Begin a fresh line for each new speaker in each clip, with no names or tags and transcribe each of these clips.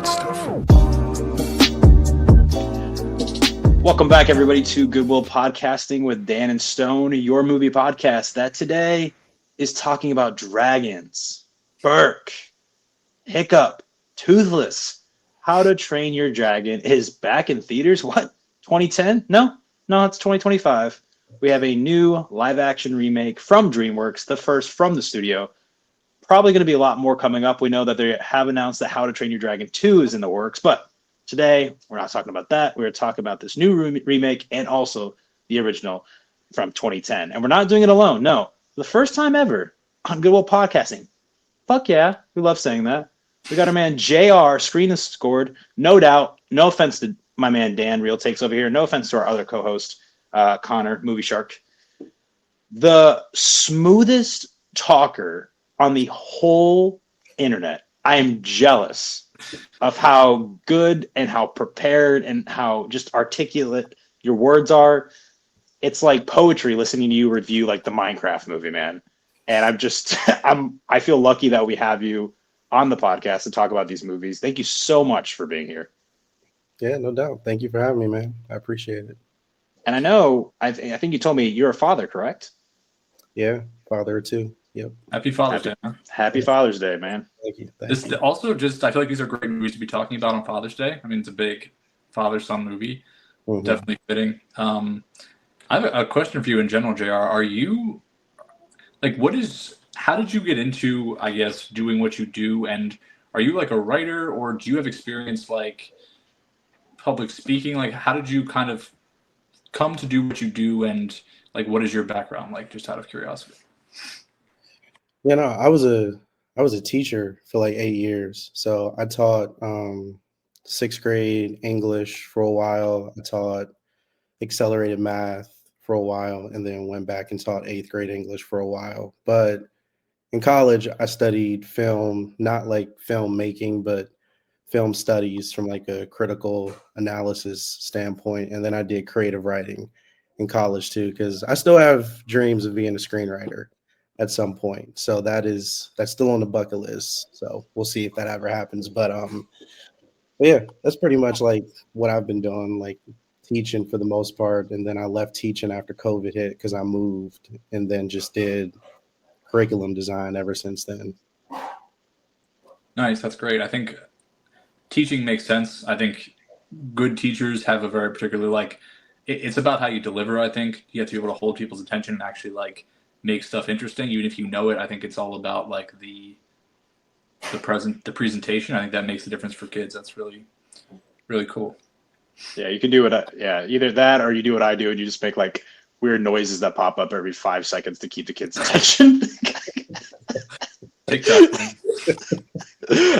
good stuff.
Welcome back, everybody, to Goodwill Podcasting with Dan and Stone, your movie podcast that today is talking about dragons, Burke, Hiccup, Toothless. How to Train Your Dragon is back in theaters. What? 2010? No, it's 2025. We have a new live-action remake from DreamWorks, the first from the studio. Probably going to be a lot more coming up. We know that they have announced that How to Train Your Dragon 2 is in the works, but today, we're not talking about that. We're talking about this new remake and also the original from 2010. And we're not doing it alone. No, the first time ever on Goodwill Podcasting. Fuck yeah, we love saying that. We got our man JR Screened.scored. No doubt. No offense to my man Dan, Real Takes over here. No offense to our other co-host, Connor, Movie Shark. The smoothest talker on the whole internet. I am jealous of how good and how prepared and how just articulate your words are. It's like poetry listening to you review like the Minecraft movie, man. And I feel lucky that we have you on the podcast to talk about these movies. Thank you so much for being here.
Yeah, no doubt. Thank you for having me, man. I appreciate it.
And I know, I think you told me you're a father, correct?
Yeah, father or two. Yep.
Happy Father's Day, man.
Happy Father's Day, man.
Thank you.
Also, I feel like these are great movies to be talking about on Father's Day. I mean, it's a big father-son movie. Mm-hmm. Definitely fitting. I have a question for you in general, JR. Are you, how did you get into, I guess, doing what you do? And are you like a writer, or do you have experience like public speaking? Like, how did you kind of come to do what you do? And like, what is your background like, just out of curiosity?
Yeah, no, I was a teacher for like 8 years. So I taught sixth grade English for a while. I taught accelerated math for a while, and then went back and taught eighth grade English for a while. But in college, I studied film, not like filmmaking, but film studies from like a critical analysis standpoint. And then I did creative writing in college too, because I still have dreams of being a screenwriter at some point. So that's still on the bucket list. So we'll see if that ever happens. But yeah, that's pretty much like what I've been doing, like teaching for the most part. And then I left teaching after COVID hit because I moved, and then just did curriculum design ever since then.
Nice. That's great. I think teaching makes sense. I think good teachers have a very particular, it's about how you deliver. I think you have to be able to hold people's attention and actually make stuff interesting, even if you know it. I think it's all about like the presentation. I think that makes the difference for kids. That's really, really cool.
Yeah, you can do it. Yeah, either that or you do what I do and you just make like weird noises that pop up every 5 seconds to keep the kids' attention.
TikTok.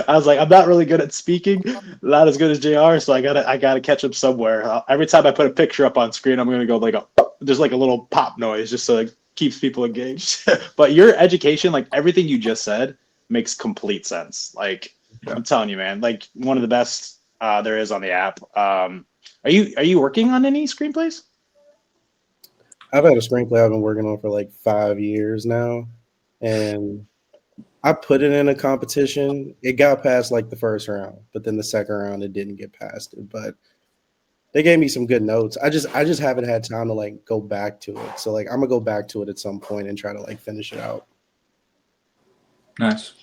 I was like, I'm not really good at speaking, not as good as JR, so I gotta catch up somewhere. Every time I put a picture up on screen, I'm gonna go like there's like a little pop noise just so it keeps people engaged. But your education, like everything you just said, makes complete sense. Like I'm telling you, man, like one of the best there is on the app. Are you working on any screenplays?
I've had a screenplay I've been working on for like 5 years now, and I put it in a competition. It got past like the first round, but then the second round it didn't get past it. But they gave me some good notes. I just haven't had time to like go back to it. So like I'm gonna go back to it at some point and try to like finish it out.
Nice.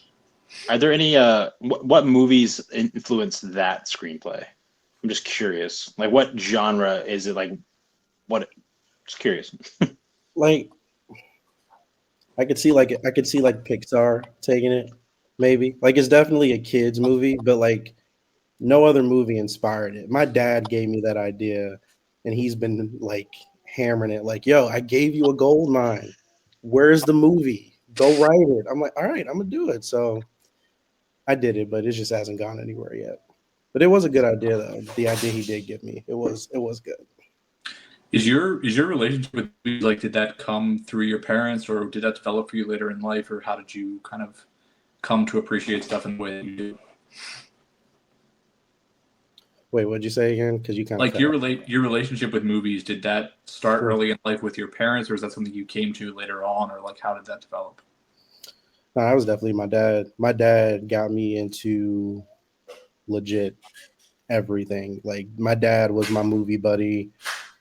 Are there any what movies influenced that screenplay? I'm just curious. Like what genre is it? Like what? Just curious.
Like I could see like Pixar taking it, maybe. Like it's definitely a kids movie, but like no other movie inspired it. My dad gave me that idea, and he's been like hammering it. Like, yo, I gave you a gold mine. Where's the movie? Go write it. I'm like, all right, I'm gonna do it. So I did it, but it just hasn't gone anywhere yet. But it was a good idea, though. The idea he did give me, it was good.
Is your relationship with movies, like, did that come through your parents, or did that develop for you later in life, or how did you kind of come to appreciate stuff in the way that you do?
Wait, what'd you say again? Because you kind of
like your relationship with movies, did that start early in life with your parents, or is that something you came to later on, or like how did that develop?
No, that was definitely my dad. My dad got me into legit everything. Like my dad was my movie buddy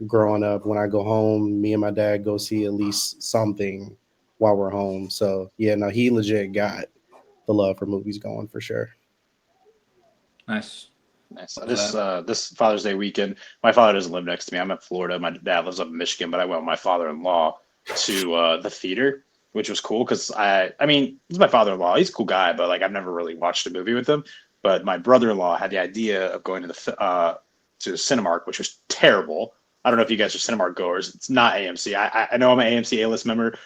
growing up. When I go home, me and my dad go see at least something while we're home. So yeah, no, he legit got the love for movies going for sure.
Nice.
Nice.
Love
This
that.
this Father's Day weekend, my father doesn't live next to me. I'm in Florida. My dad lives up in Michigan, but I went with my father-in-law to the theater, which was cool because I mean, he's my father-in-law. He's a cool guy, but like I've never really watched a movie with him. But my brother-in-law had the idea of going to to Cinemark, which was terrible. I don't know if you guys are Cinemark goers. It's not AMC. I know I'm an AMC A-list member.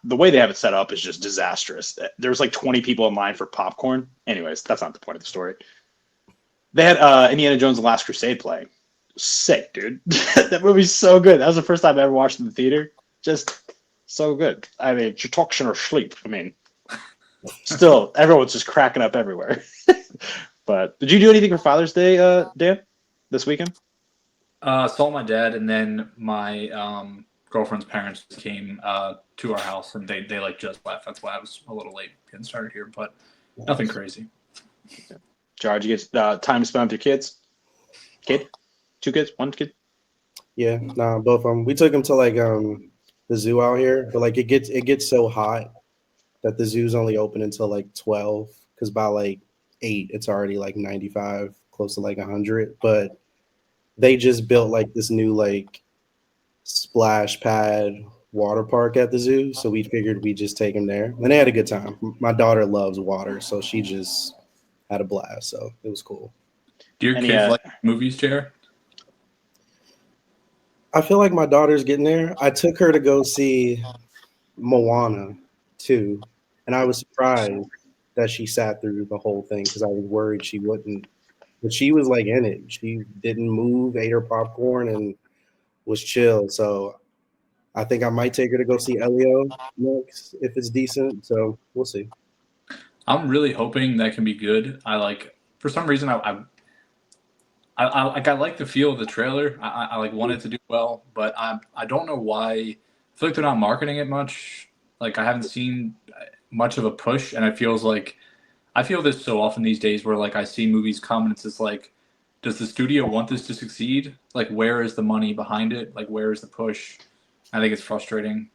The way they have it set up is just disastrous. There was like 20 people in line for popcorn. Anyways, that's not the point of the story. They had Indiana Jones: The Last Crusade playing. Sick, dude. That movie's so good. That was the first time I ever watched it in the theater. Just so good. I mean, you're talking or sleep. I mean, still, everyone's just cracking up everywhere. But did you do anything for Father's Day, Dan, this weekend?
Saw my dad, and then my girlfriend's parents came to our house, and they like just left. That's why I was a little late getting started here, but nothing crazy.
George, you get time to spend with your kids? Kid? 2 kids? 1 kid?
Yeah, nah, both of them. We took them to like the zoo out here, but like it gets so hot that the zoo's only open until like 12 because by like 8 it's already like 95, close to like 100. But they just built like this new like splash pad water park at the zoo, so we figured we'd just take them there, and they had a good time. My daughter loves water, so she just had a blast. So it was cool.
Do your
Any
kids like movies, JR?
I feel like my daughter's getting there. I took her to go see Moana 2, and I was surprised that she sat through the whole thing because I was worried she wouldn't. But she was like in it. She didn't move, ate her popcorn, and was chill. So I think I might take her to go see Elio next if it's decent. So we'll see.
I'm really hoping that can be good. I like for some reason I like the feel of the trailer. I like want it to do well, but I don't know why. I feel like they're not marketing it much. Like I haven't seen much of a push, and it feels like I feel this so often these days where like I see movies come and it's just like, does the studio want this to succeed? Like where is the money behind it? Like where is the push? I think it's frustrating.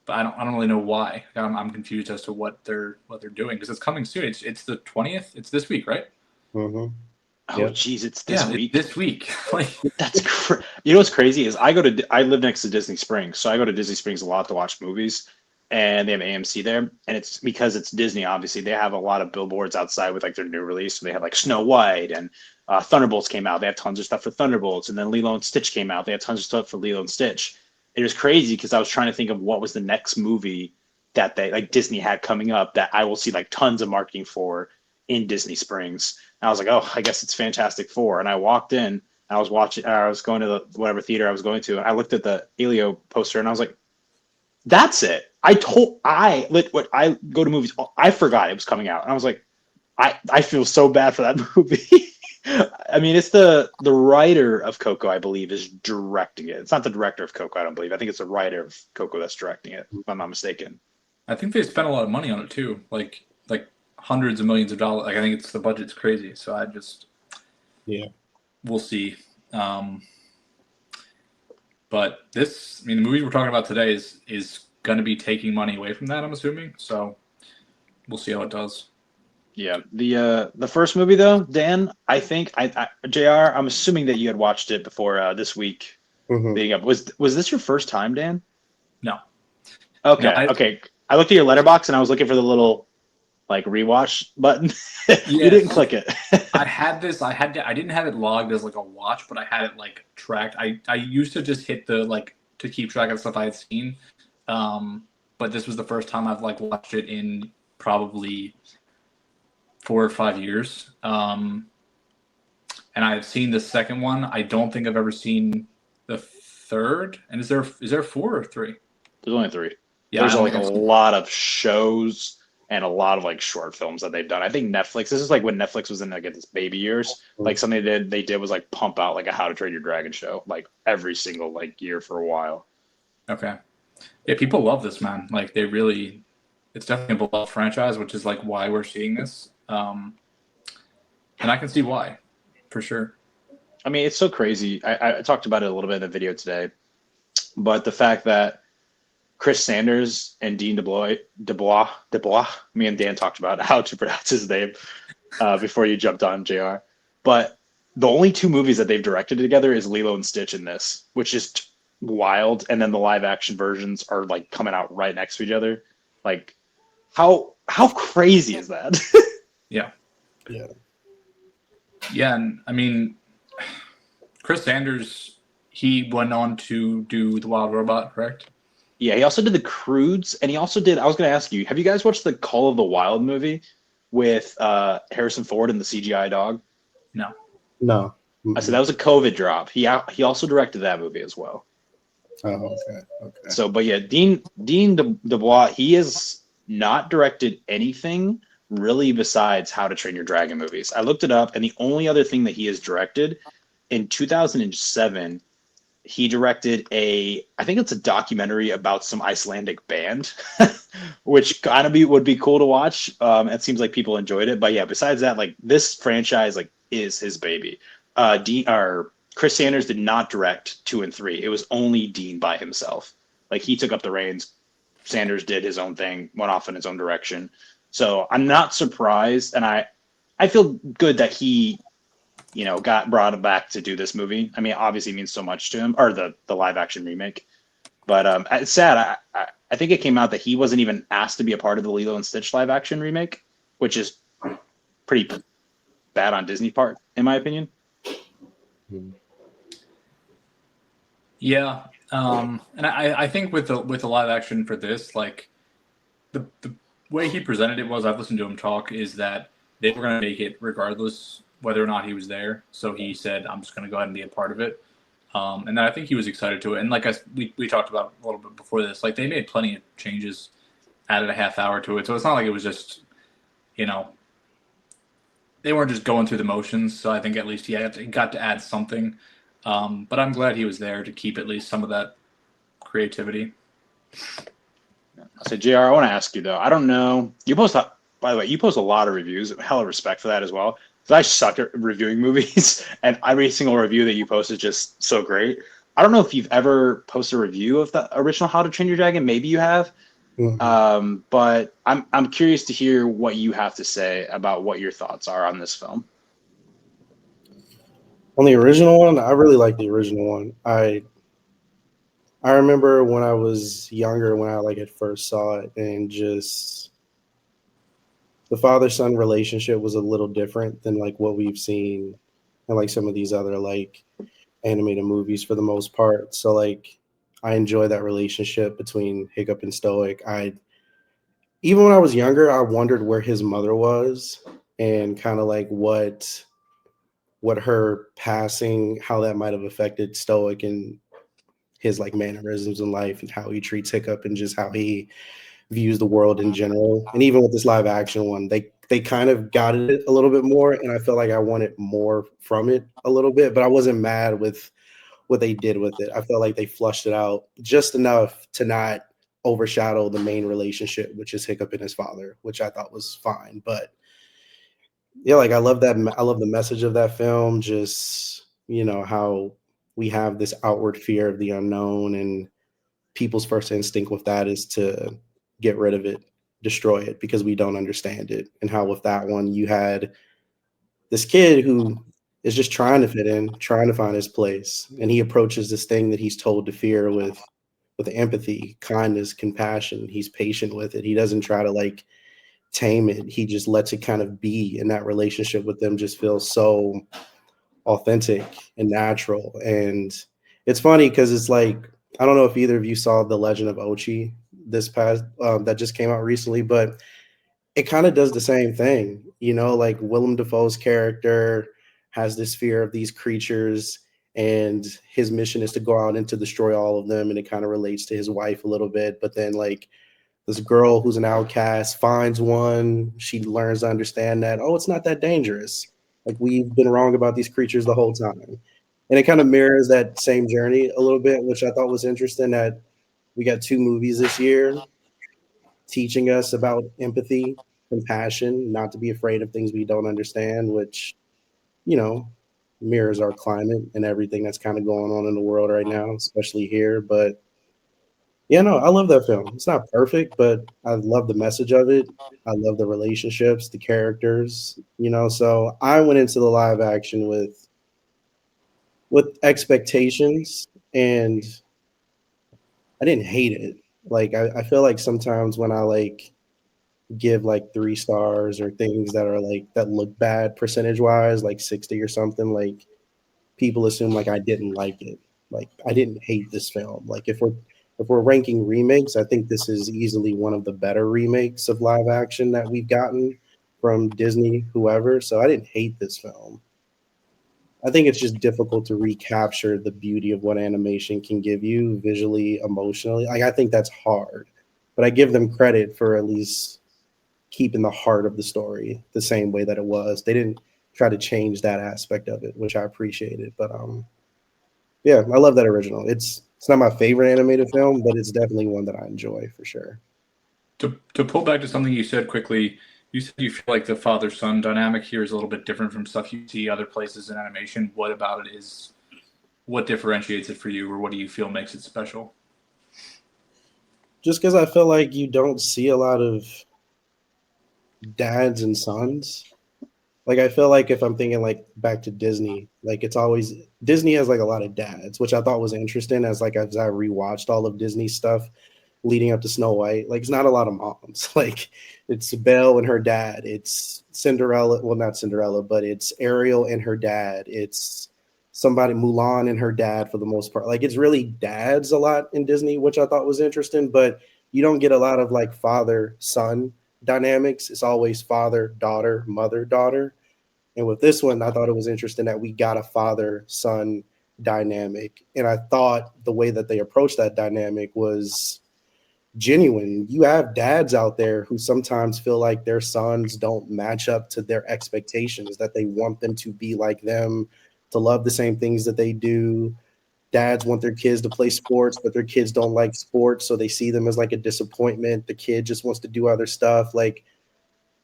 But I don't really know why. I'm confused as to what they're doing because it's coming soon. It's the 20th. It's this week, right?
Mm-hmm.
Oh,
Yep.
geez, it's this week.
This week. Like
That's you know what's crazy is I live next to Disney Springs, so I go to Disney Springs a lot to watch movies, and they have AMC there, and it's because it's Disney. Obviously, they have a lot of billboards outside with like their new release. So they have like Snow White and Thunderbolts came out. They have tons of stuff for Thunderbolts, and then Lilo and Stitch came out. They have tons of stuff for Lilo and Stitch. It was crazy because I was trying to think of what was the next movie that they like Disney had coming up that I will see like tons of marketing for in Disney Springs. And I was like, oh, I guess it's Fantastic Four. And I walked in, I was watching, I was going to the whatever theater I was going to, and I looked at the Elio poster, and I was like, that's it. What I go to movies, I forgot it was coming out, and I was like, I feel so bad for that movie. I mean, it's the writer of Coco, I believe, is directing it. It's not the director of Coco, I don't believe. I think it's the writer of Coco that's directing it, if I'm not mistaken.
I think they spent a lot of money on it too. Like hundreds of millions of dollars. Like I think the budget's crazy. So
Yeah.
we'll see. But this, I mean, the movie we're talking about today is going to be taking money away from that. I'm assuming. So we'll see how it does.
Yeah, the first movie though, Dan, I think JR, I'm assuming that you had watched it before this week
Mm-hmm.
leading up. Was this your first time, Dan?
No.
Okay,
No,
okay. I looked at your letterbox and I was looking for the little like rewatch button. You didn't click it.
I had this. I didn't have it logged as like a watch, but I had it like tracked. I used to just hit the like to keep track of stuff I had seen. But this was the first time I've like watched it in probably 4 or 5 years. And I've seen the second one. I don't think I've ever seen the third. And is there 4 or 3?
There's only 3.
Yeah,
There's
I don't
like a
think I've seen-
lot of shows and a lot of like short films that they've done. I think Netflix. This is like when Netflix was in like its baby years. Like something they did was like pump out like a How to Train Your Dragon show like every single like year for a while.
Okay. Yeah, people love this, man. Like they really, it's definitely a beloved franchise, which is like why we're seeing this. And I can see why, for sure.
I mean, it's so crazy. I talked about it a little bit in the video today, but the fact that Chris Sanders and Dean DeBlois. Me and Dan talked about how to pronounce his name before you jumped on, JR. But the only two movies that they've directed together is Lilo and Stitch in this, which is wild. And then the live action versions are like coming out right next to each other. Like, how crazy is that?
Yeah.
Yeah.
Yeah, and I mean, Chris Sanders, he went on to do The Wild Robot, correct?
Yeah, he also did The Croods, and he also did. I was going to ask you, have you guys watched the Call of the Wild movie with Harrison Ford and the CGI dog?
No.
No.
I said that was a COVID drop. He also directed that movie as well.
Oh, okay. Okay.
So, but yeah, Dean DeBlois, he has not directed anything really besides How to Train Your Dragon movies. I looked it up, and the only other thing that he has directed in 2007, he directed I think it's a documentary about some Icelandic band, which kind of would be cool to watch. It seems like people enjoyed it, but yeah, besides that, like this franchise, like is his baby. Chris Sanders did not direct 2 and 3. It was only Dean by himself. Like he took up the reins. Sanders did his own thing, went off in his own direction. So I'm not surprised, and I feel good that he got brought back to do this movie. I mean, obviously it means so much to him, or the live action remake. But it's sad. I think it came out that he wasn't even asked to be a part of the Lilo and Stitch live action remake, which is pretty bad on Disney part, in my opinion.
Yeah, and I think with the live action for this, like the way he presented it was, I've listened to him talk, is that they were going to make it regardless whether or not he was there. So he said, "I'm just going to go ahead and be a part of it," and then I think he was excited to it. And like we talked about a little bit before this, like they made plenty of changes, added a half hour to it, so it's not like it was just they weren't just going through the motions. So I think at least he got to add something. But I'm glad he was there to keep at least some of that creativity.
So, JR, I want to ask you, though. I don't know. By the way, you post a lot of reviews. Hella respect for that as well. Because I suck at reviewing movies, and every single review that you post is just so great. I don't know if you've ever posted a review of the original How to Train Your Dragon. Maybe you have.
Mm-hmm.
But I'm curious to hear what you have to say about what your thoughts are on this film.
On the original one, I really like the original one. I remember when I was younger, when I at first saw it, and just the father-son relationship was a little different than what we've seen in some of these other animated movies for the most part. So I enjoy that relationship between Hiccup and Stoic. Even when I was younger, I wondered where his mother was and kind of what her passing, how that might have affected Stoic and his mannerisms in life and how he treats Hiccup and just how he views the world in general. And even with this live action one, they kind of got it a little bit more, and I felt like I wanted more from it a little bit, but I wasn't mad with what they did with it. I felt like they flushed it out just enough to not overshadow the main relationship, which is Hiccup and his father, which I thought was fine. But yeah, I love that. I love the message of that film. Just, how we have this outward fear of the unknown, and people's first instinct with that is to get rid of it, destroy it, because we don't understand it. And how with that one, you had this kid who is just trying to fit in, trying to find his place. And he approaches this thing that he's told to fear with empathy, kindness, compassion. He's patient with it. He doesn't try to tame it. He just lets it kind of be, and that relationship with them just feels so authentic and natural. And it's funny because it's I don't know if either of you saw The Legend of Ochi this past that just came out recently, but it kind of does the same thing. Willem Dafoe's character has this fear of these creatures, and his mission is to go out and to destroy all of them, and it kind of relates to his wife a little bit. But then this girl who's an outcast finds one. She learns to understand that, oh, it's not that dangerous. We've been wrong about these creatures the whole time. And it kind of mirrors that same journey a little bit, which I thought was interesting, that we got 2 movies this year teaching us about empathy, compassion, not to be afraid of things we don't understand, which you know, mirrors our climate and everything that's kind of going on in the world right now, especially here. But yeah, no, I love that film. It's not perfect, but I love the message of it. I love the relationships, the characters, So I went into the live action with expectations, and I didn't hate it. Like I feel like sometimes when I give like 3 stars or things that are like that look bad percentage wise, like 60 or something, like people assume like I didn't like it. Like I didn't hate this film. Like if we're ranking remakes, I think this is easily one of the better remakes of live action that we've gotten from Disney, whoever. So I didn't hate this film. I think it's just difficult to recapture the beauty of what animation can give you visually, emotionally. Like I think that's hard, but I give them credit for at least keeping the heart of the story the same way that it was. They didn't try to change that aspect of it, which I appreciated. But yeah, I love that original. It's not my favorite animated film, but it's definitely one that I enjoy for sure.
To pull back to something you said quickly, you said you feel like the father son dynamic here is a little bit different from stuff you see other places in animation. What about it is what differentiates it for you, or what do you feel makes it special?
Just because I feel like you don't see a lot of dads and sons. Like I feel like if I'm thinking like back to Disney, like it's always Disney has like a lot of dads, which I thought was interesting as I rewatched all of Disney stuff leading up to Snow White. Like it's not a lot of moms. Like it's Belle and her dad. It's Cinderella, well not Cinderella, but it's Ariel and her dad. It's somebody Mulan and her dad for the most part. Like it's really dads a lot in Disney, which I thought was interesting, but you don't get a lot of like father son dynamics. It's always father daughter, mother daughter. And with this one, I thought it was interesting that we got a father son dynamic. And I thought the way that they approached that dynamic was genuine. You have dads out there who sometimes feel like their sons don't match up to their expectations, that they want them to be like them, to love the same things that they do. Dads want their kids to play sports, but their kids don't like sports. So they see them as like a disappointment. The kid just wants to do other stuff. Like,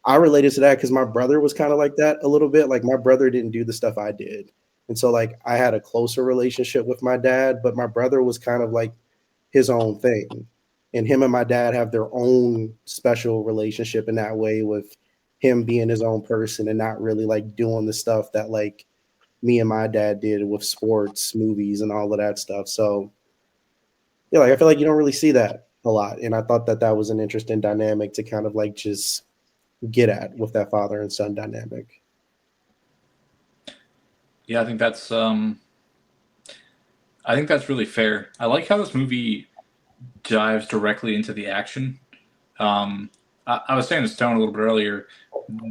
I related to that because my brother was kind of like that a little bit. Like my brother didn't do the stuff I did. And so like I had a closer relationship with my dad, but my brother was kind of like his own thing. And him and my dad have their own special relationship in that way, with him being his own person and not really like doing the stuff that like me and my dad did with sports, movies, and all of that stuff. So yeah, like I feel like you don't really see that a lot. And I thought that that was an interesting dynamic to kind of like just get at with that father and son dynamic.
Yeah, I think that's really fair. I like how this movie dives directly into the action. I was saying to Stone a little bit earlier,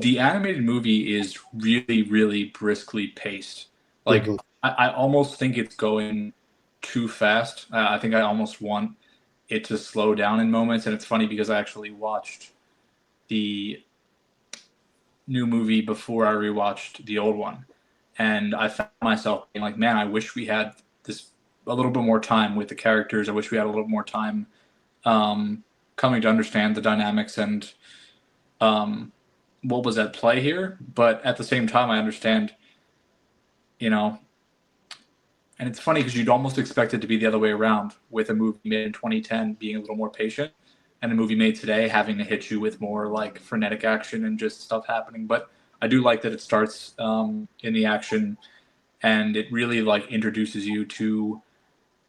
the animated movie is really, really briskly paced. Like,
Mm-hmm.
I almost think it's going too fast. I think I almost want it to slow down in moments. And it's funny because I actually watched the new movie before I rewatched the old one. And I found myself being like, man, I wish we had this a little bit more time with the characters. I wish we had a little more time coming to understand the dynamics and what was at play here. But at the same time, I understand, you know, and it's funny because you'd almost expect it to be the other way around, with a movie made in 2010 being a little more patient and a movie made today having to hit you with more like frenetic action and just stuff happening. But I do like that it starts in the action, and it really like introduces you to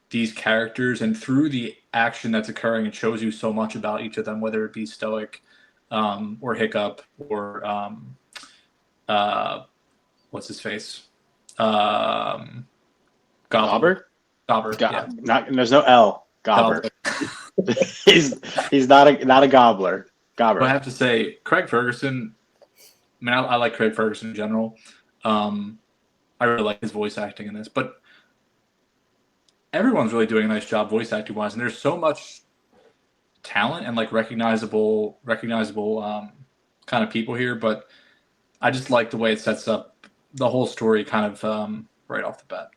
these characters, and through the action that's occurring, it shows you so much about each of them, whether it be Stoic or Hiccup or what's his face, Gobbler.
Gobber?
Yeah.
There's no L. Gobber. he's not a gobbler.
But I
Gobber.
have to say, Craig Ferguson. I mean, I like Craig Ferguson in general. I really like his voice acting in this, but everyone's really doing a nice job voice acting wise, and there's so much talent and like recognizable kind of people here. But I just like the way it sets up the whole story, kind of right off the bat.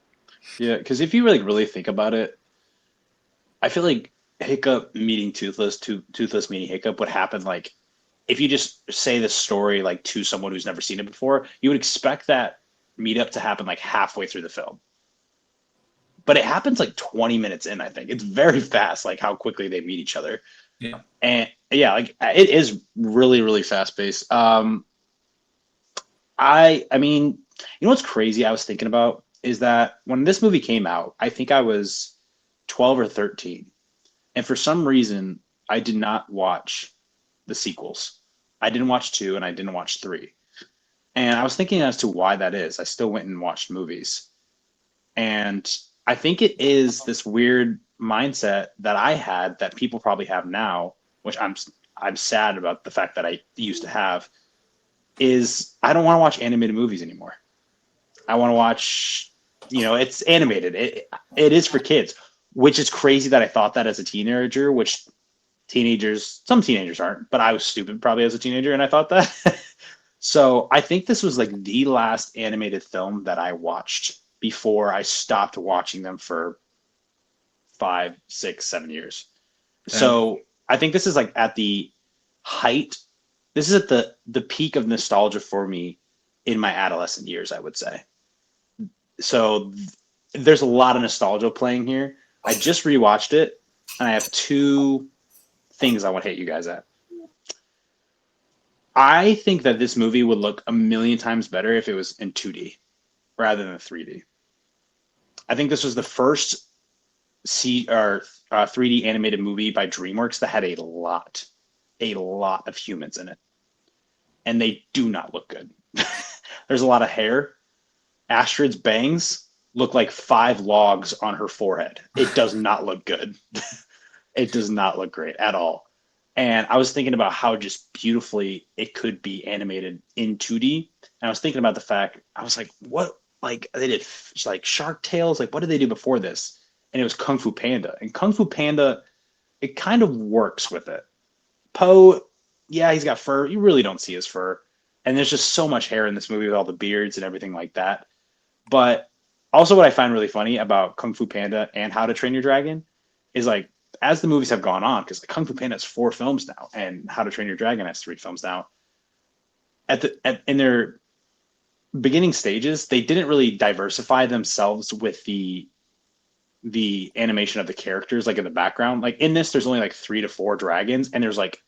Yeah, because if you really think about it, I feel like Hiccup meeting Toothless, Toothless meeting Hiccup would happen like if you just say the story like to someone who's never seen it before, you would expect that meetup to happen like halfway through the film. But it happens like 20 minutes in, I think. It's very fast, like how quickly they meet each other.
Yeah.
And yeah, like it is really, really fast paced. I mean, you know what's crazy I was thinking about is that when this movie came out, I think I was 12 or 13. And for some reason, I did not watch the sequels. I didn't watch 2 and I didn't watch 3. And I was thinking as to why that is. I still went and watched movies. And I think it is this weird mindset that I had that people probably have now, which I'm sad about the fact that I used to have, is I don't want to watch animated movies anymore. I want to watch, it's animated. It is for kids, which is crazy that I thought that as a teenager, which some teenagers aren't, but I was stupid probably as a teenager and I thought that. So I think this was like the last animated film that I watched before I stopped watching them for 5, 6, 7 years.
Damn.
So I think this is like at the height. This is at the peak of nostalgia for me in my adolescent years, I would say. So there's a lot of nostalgia playing here. I just rewatched it, and I have 2 things I want to hit you guys at. I think that this movie would look a million times better if it was in 2D rather than 3D. I think this was the first 3D animated movie by DreamWorks that had a lot of humans in it. And they do not look good. There's a lot of hair. Astrid's bangs look like 5 logs on her forehead. It does not look good. It does not look great at all. And I was thinking about how just beautifully it could be animated in 2D. And I was thinking about the fact, I was like, what? Like, they did like Shark Tales. Like, what did they do before this? And it was Kung Fu Panda. And Kung Fu Panda, it kind of works with it. Poe, yeah, he's got fur. You really don't see his fur. And there's just so much hair in this movie with all the beards and everything like that. But also what I find really funny about Kung Fu Panda and How to Train Your Dragon is like, as the movies have gone on, because like Kung Fu Panda has 4 films now, and How to Train Your Dragon has 3 films now. In their beginning stages, they didn't really diversify themselves with the animation of the characters, like in the background. Like in this, there's only like 3 to 4 dragons, and there's like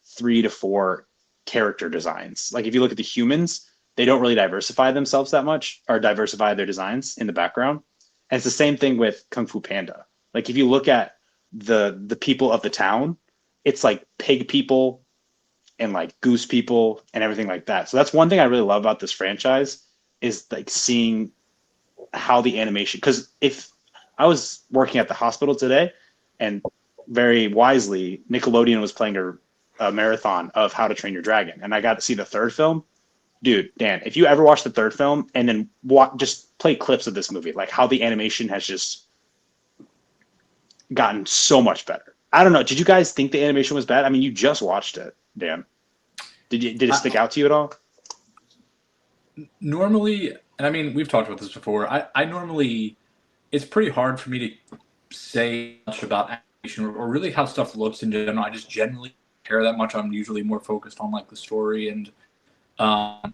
3 to 4 character designs. Like if you look at the humans, they don't really diversify themselves that much, or diversify their designs in the background. And it's the same thing with Kung Fu Panda. Like if you look at the people of the town, it's like pig people and like goose people and everything like that. So that's one thing I really love about this franchise, is like seeing how the animation, because if I was working at the hospital today, and very wisely Nickelodeon was playing a marathon of How to Train Your Dragon, and I got to see the 3rd film. Dude, Dan, if you ever watch the 3rd film and then just play clips of this movie, like how the animation has just gotten so much better. I don't know. Did you guys think the animation was bad? I mean, you just watched it, Dan. Did it stick out to you at all?
Normally, and I mean, we've talked about this before. I normally, it's pretty hard for me to say much about animation or really how stuff looks in general. I just generally don't care that much. I'm usually more focused on like the story, and I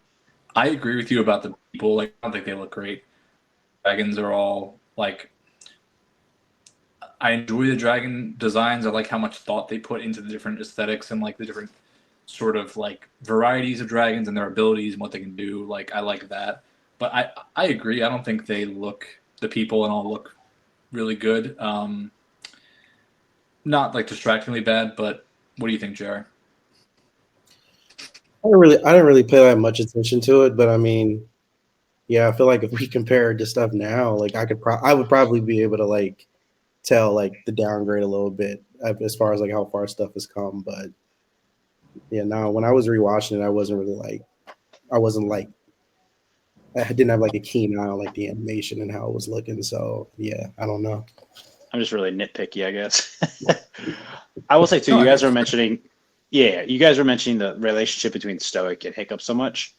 agree with you about the people. Like, I don't think they look great. Dragons are all like, I enjoy the dragon designs. I like how much thought they put into the different aesthetics and like the different sort of like varieties of dragons and their abilities and what they can do. Like, I like that. But I agree. I don't think the people and all look really good. Not like distractingly bad, but what do you think, JR?
I didn't really pay that much attention to it, but I mean, yeah, I feel like if we compare it to stuff now, like I would probably be able to like tell like the downgrade a little bit as far as like how far stuff has come. But yeah, no, when I was rewatching it, I wasn't like I didn't have like a keen eye on like the animation and how it was looking. So yeah, I don't know.
I'm just really nitpicky, I guess. I will say too, you guys were mentioning the relationship between Stoic and Hiccup so much.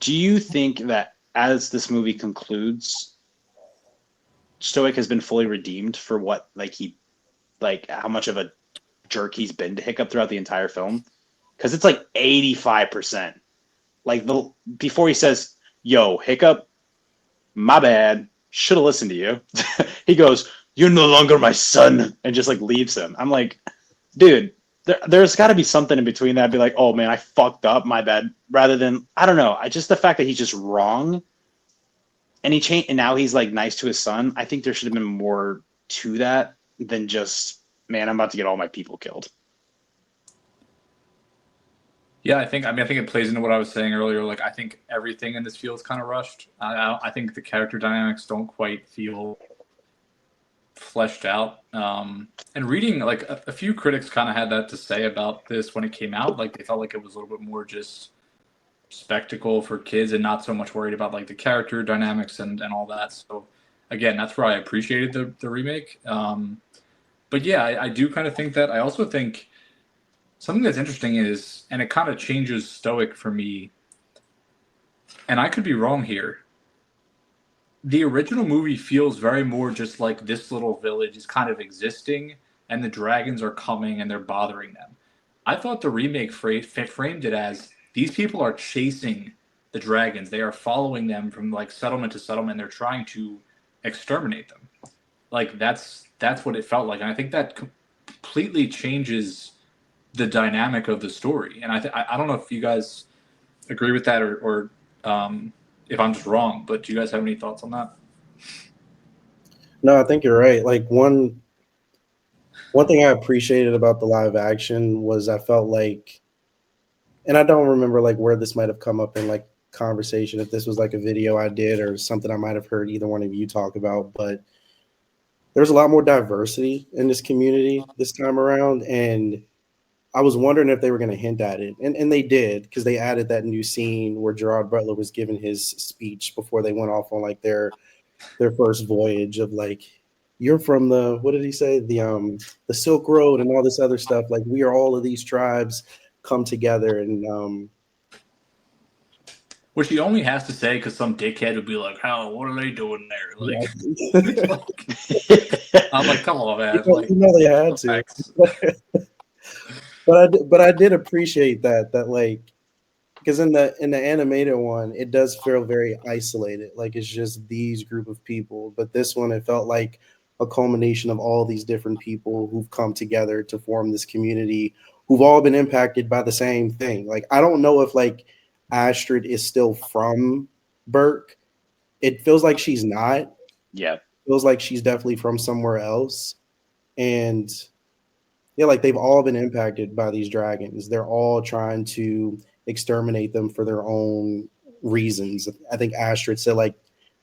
Do you think that as this movie concludes, Stoic has been fully redeemed for what how much of a jerk he's been to Hiccup throughout the entire film? Because it's like 85%. Like before he says, yo, Hiccup, my bad. Should have listened to you. He goes, you're no longer my son, and just like leaves him. I'm like, dude, there's got to be something in between that. Be like, oh man, I fucked up, my bad. Rather than, I don't know. I just the fact that he's just wrong, and he changed, and now he's like nice to his son. I think there should have been more to that than just, man, I'm about to get all my people killed.
Yeah, I think it plays into what I was saying earlier. Like, I think everything in this feels kind of rushed. I think the character dynamics don't quite feel fleshed out. And reading, like, a few critics kind of had that to say about this when it came out. Like, they felt like it was a little bit more just spectacle for kids and not so much worried about, like, the character dynamics and all that. So, again, that's where I appreciated the remake. But yeah, I do kind of think that. I also think something that's interesting is, and it kind of changes Stoic for me, and I could be wrong here. The original movie feels very more just like this little village is kind of existing, and the dragons are coming and they're bothering them. I thought the remake framed it as these people are chasing the dragons. They are following them from like settlement to settlement. And they're trying to exterminate them. Like that's what it felt like, and I think that completely changes the dynamic of the story. And I don't know if you guys agree with that or if I'm just wrong, but do you guys have any thoughts on that?
No, I think you're right. Like one thing I appreciated about the live action was I felt like, and I don't remember like where this might have come up in like conversation, if this was like a video I did or something I might have heard either one of you talk about, but there's a lot more diversity in this community this time around. And I was wondering if they were going to hint at it. And they did, because they added that new scene where Gerard Butler was giving his speech before they went off on like their first voyage of like, you're from the, what did he say? The Silk Road and all this other stuff. Like, we are all of these tribes come together. And
Which he only has to say because some dickhead would be like, "How? What are they doing there?" Like, I'm like, "Come on, man!"
You know they had to. But I did appreciate that like, because in the animated one, it does feel very isolated. Like it's just these group of people. But this one, it felt like a culmination of all these different people who've come together to form this community, who've all been impacted by the same thing. Like, I don't know if like Astrid is still from Burke. It feels like she's not.
Yeah.
It feels like she's definitely from somewhere else. And yeah, like they've all been impacted by these dragons. They're all trying to exterminate them for their own reasons. I think Astrid said like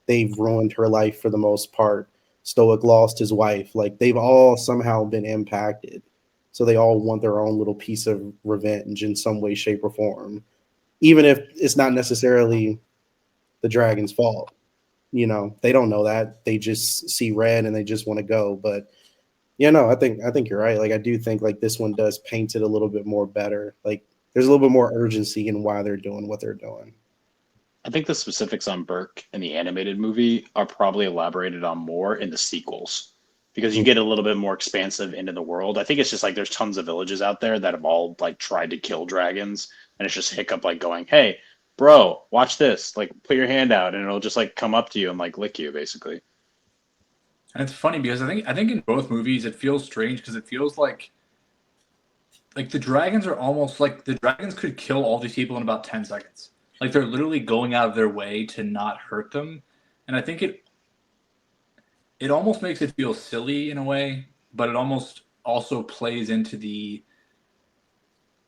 they've ruined her life for the most part. Stoic lost his wife. Like they've all somehow been impacted. So they all want their own little piece of revenge in some way, shape, or form. Even if it's not necessarily the dragon's fault. You know, they don't know that. They just see red and they just want to go. But yeah, no, I think you're right. Like I do think like this one does paint it a little bit more better. Like there's a little bit more urgency in why they're doing what they're doing.
I think the specifics on Burke in the animated movie are probably elaborated on more in the sequels because you get a little bit more expansive into the world. I think it's just like there's tons of villages out there that have all like tried to kill dragons, and it's just Hiccup like going, "Hey, bro, watch this! Like, put your hand out, and it'll just like come up to you and like lick you, basically."
And it's funny because I think in both movies it feels strange because it feels like the dragons are almost like the dragons could kill all these people in about 10 seconds. Like they're literally going out of their way to not hurt them. And I think it almost makes it feel silly in a way, but it almost also plays into the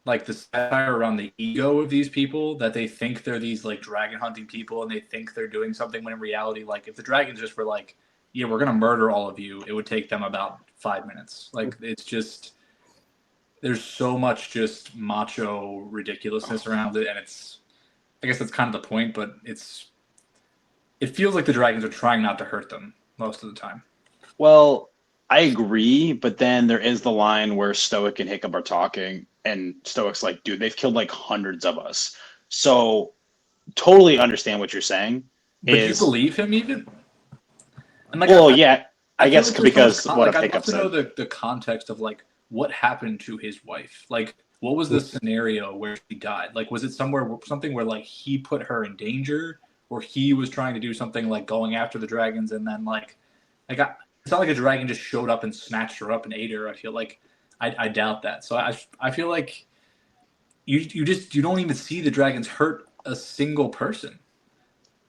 satire around the ego of these people, that they think they're these like dragon hunting people and they think they're doing something when in reality, like if the dragons just were like, yeah, we're going to murder all of you, it would take them about 5 minutes. Like it's just, there's so much just macho ridiculousness around it. And I guess that's kind of the point, but it feels like the dragons are trying not to hurt them most of the time.
Well, I agree, but then there is the line where Stoic and Hiccup are talking, and Stoic's like, dude, they've killed like hundreds of us. So totally understand what you're saying.
But you believe him even? And like,
well, yeah, I guess
like
because what
I'd
Hiccup
love to know
said.
the context of like what happened to his wife. Like, what was the scenario where she died? Like, was it something where like he put her in danger, or he was trying to do something like going after the dragons, and then it's not like a dragon just showed up and snatched her up and ate her. I feel like I doubt that. So I feel like you don't even see the dragons hurt a single person.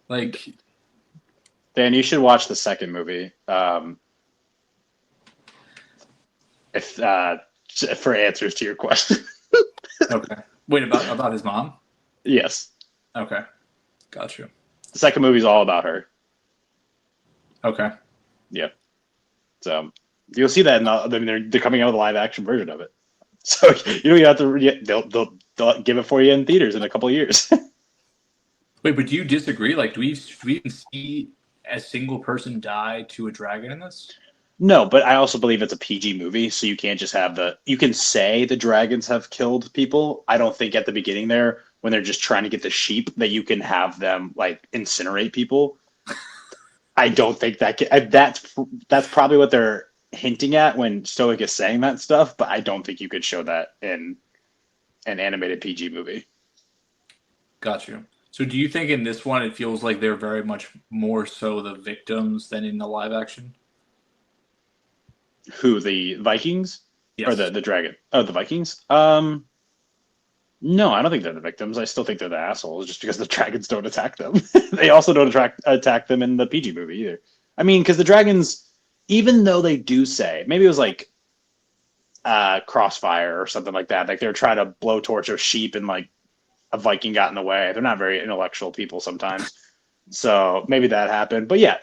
Like,
Dan, you should watch the second movie. If for answers to your question.
okay, wait, about his mom?
Yes.
Okay, got you.
The second movie is all about her.
Okay.
Yeah. So you'll see that they're coming out with a live action version of it. So you have to. They'll give it for you in theaters in a couple of years.
Wait, but do you disagree? Like, do we even see a single person die to a dragon in this?
No, but I also believe it's a PG movie, so you can't just have you can say the dragons have killed people. I don't think at the beginning there, when they're just trying to get the sheep, that you can have them like incinerate people. I don't think that's probably what they're hinting at when Stoic is saying that stuff, but I don't think you could show that in an animated PG movie.
Got you. So do you think in this one it feels like they're very much more so the victims than in the live action?
Who, the Vikings?
Yes.
Or the dragon? Oh, the Vikings? No, I don't think they're the victims. I still think they're the assholes just because the dragons don't attack them. They also don't attack them in the PG movie either. I mean, because the dragons, even though they do say, maybe it was like Crossfire or something like that, like they were trying to blowtorch a sheep and like a Viking got in the way. They're not very intellectual people sometimes. So maybe that happened. But yeah,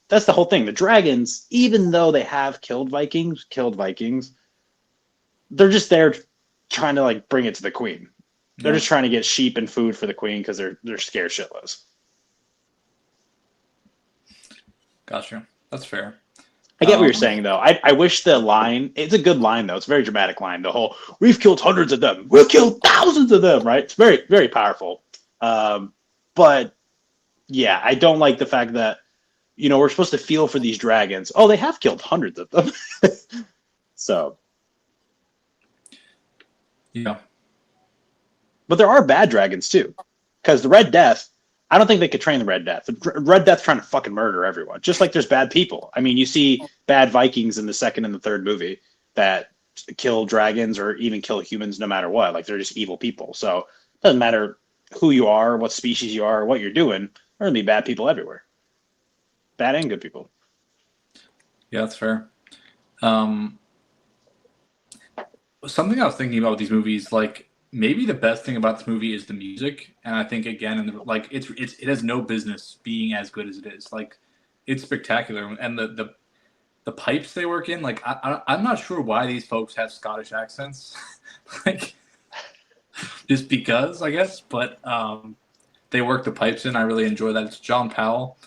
that's the whole thing. The dragons, even though they have killed Vikings, they're just there trying to like bring it to the queen. They're just trying to get sheep and food for the queen because they're scared shitless.
Gotcha. That's fair.
I get what you're saying though. I wish the line, it's a good line though. It's a very dramatic line. The whole, we've killed hundreds of them. We've killed thousands of them, right? It's very, very powerful. But yeah, I don't like the fact that, we're supposed to feel for these dragons. Oh, they have killed hundreds of them. So.
Yeah.
But there are bad dragons too. Because the Red Death, I don't think they could train the Red Death. The Red Death's trying to fucking murder everyone. Just like there's bad people. I mean, you see bad Vikings in the second and the third movie that kill dragons or even kill humans no matter what. Like they're just evil people. So it doesn't matter who you are, what species you are, what you're doing. There are going to be bad people everywhere. Bad and good people.
Yeah, that's fair. Something I was thinking about with these movies, like maybe the best thing about this movie is the music, and I think again, it has no business being as good as it is. Like, it's spectacular, and the pipes they work in, like I'm not sure why these folks have Scottish accents, like just because I guess, but they work the pipes in. I really enjoy that. It's John Powell,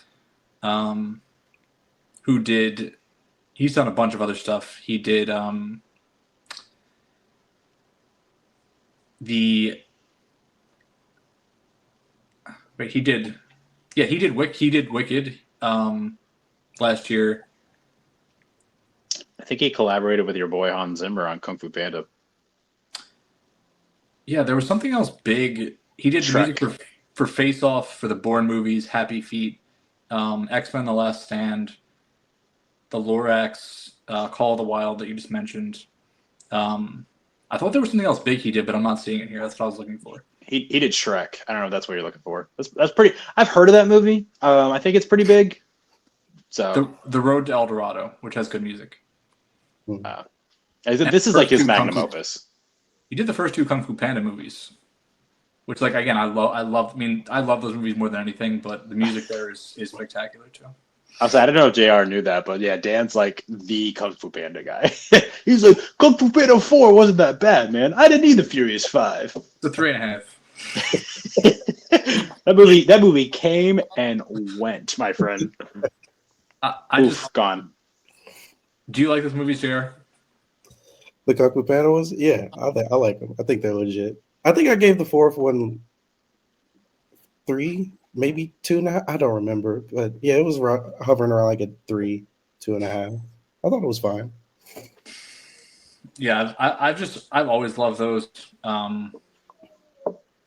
he's done a bunch of other stuff. He did he did Wicked last year.
I think he collaborated with your boy Hans Zimmer on Kung Fu Panda.
Yeah, there was something else big. He did the
Shrek.
music for Face Off, for the Bourne movies, Happy Feet, X-Men: The Last Stand, the Lorax, Call of the Wild that you just mentioned. I thought there was something else big he did, but I'm not seeing it here. That's what I was looking for.
He did Shrek. I don't know if that's what you're looking for. That's pretty. I've heard of that movie. I think it's pretty big. So
the Road to El Dorado, which has good music.
This is like his magnum opus.
He did the first two Kung Fu Panda movies, which, like, again, I love those movies more than anything. But the music there is spectacular too.
I don't know if JR knew that, but yeah, Dan's like the Kung Fu Panda guy. He's like, Kung Fu Panda 4 wasn't that bad, man. I didn't need the Furious 5.
The 3.5.
That movie came and went, my friend. Gone.
Do you like this movie, JR?
The Kung Fu Panda ones? Yeah, I like them. I think they're legit. I think I gave the fourth one 3, maybe 2.5. I don't remember, but yeah, it was hovering around like a 3, 2.5. I thought it was fine.
Yeah, I've always loved those.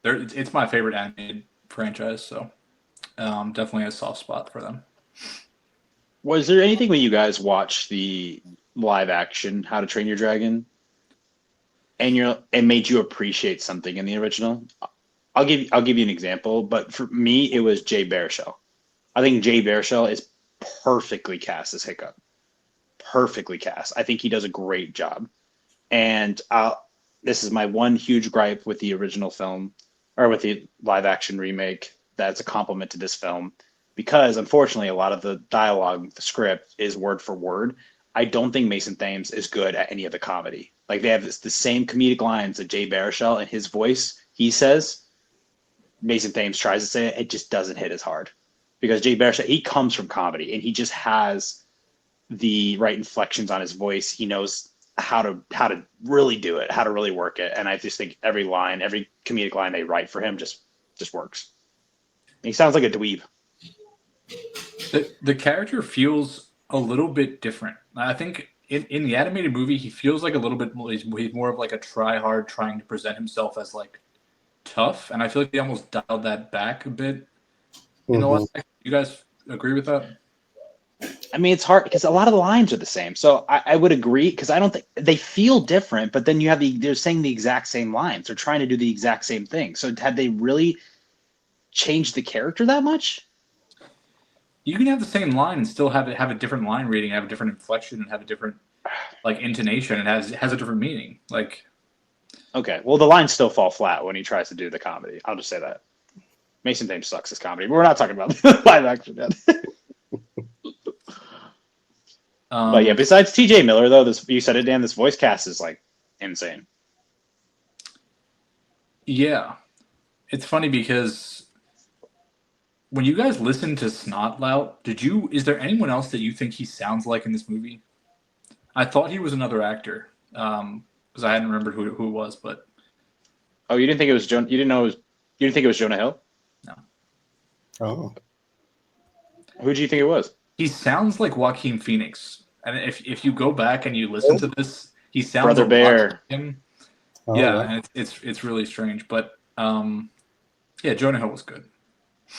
It's my favorite animated franchise. So, Definitely a soft spot for them.
Was there anything when you guys watched the live action How to Train Your Dragon and it made you appreciate something in the original? I'll give you an example, but for me it was Jay Baruchel. I think Jay Baruchel is perfectly cast as Hiccup. Perfectly cast. I think he does a great job. And this is my one huge gripe with the original film, or with the live action remake, that's a compliment to this film, because unfortunately a lot of the dialogue, the script is word for word. I don't think Mason Thames is good at any of the comedy. Like they have the same comedic lines that Jay Baruchel and his voice he says. Mason Thames tries to say it, it just doesn't hit as hard because Jay Baruchel, he comes from comedy and he just has the right inflections on his voice. He knows how to really do it, how to really work it. And I just think every line, every comedic line they write for him just works. And he sounds like a dweeb.
The character feels a little bit different. I think in the animated movie, he feels like a little bit more, he's more of like a try-hard trying to present himself as like tough. And I feel like they almost dialed that back a bit in the last act. You guys agree with that?
I mean, it's hard because a lot of the lines are the same. So I would agree because I don't think they feel different, but then you have they're saying the exact same lines. They're trying to do the exact same thing. So have they really changed the character that much?
You can have the same line and still have a different line reading, have a different inflection, and have a different like intonation. It has a different meaning. Like,
okay, well the lines still fall flat when he tries to do the comedy. I'll just say that Mason Thames sucks as comedy, but we're not talking about live action yet. But yeah, besides T.J. Miller though, this you said it, Dan. This voice cast is like insane.
yeah, it's funny because when you guys listen to Snotlout, is there anyone else that you think he sounds like in this movie? I thought he was another actor because I hadn't remembered who it was, but
Oh, you didn't think it was Jonah? You didn't think it was Jonah Hill?
no.
Oh,
Who do you think it was?
He sounds like Joaquin Phoenix. And if you go back and you listen to this, he sounds
Brother
a lot
Bear.
like him.
oh
Yeah,
wow.
and it's really strange. But yeah, Jonah Hill was good.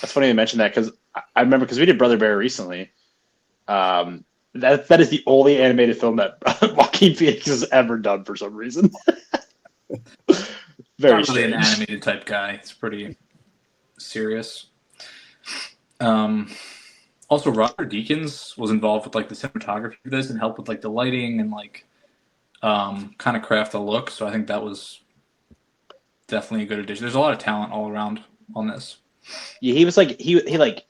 That's funny you mentioned that because I remember because we did Brother Bear recently. That is the only animated film that Joaquin Phoenix has ever done for some reason. Very
Not really an
strange.
animated type guy. It's pretty serious. Also, Roger Deakins was involved with like the cinematography of this and helped with like the lighting and like kind of craft the look. So I think that was definitely a good addition. There's a lot of talent all around on this.
Yeah, he was like he like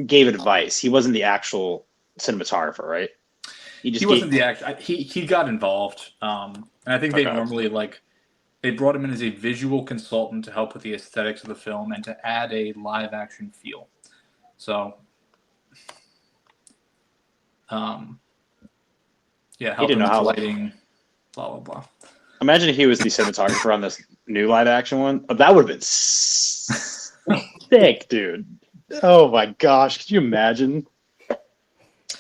gave advice. He wasn't the actual cinematographer, right?
He wasn't the act. He got involved, and I think they
Okay.
normally like they brought him in as a visual consultant to help with the aesthetics of the film and to add a live action feel. So, yeah, help
didn't
him
know
with
how-
lighting, blah blah blah.
Imagine if he was the cinematographer on this new live action one. That would have been sick, dude. Oh my gosh, could you imagine?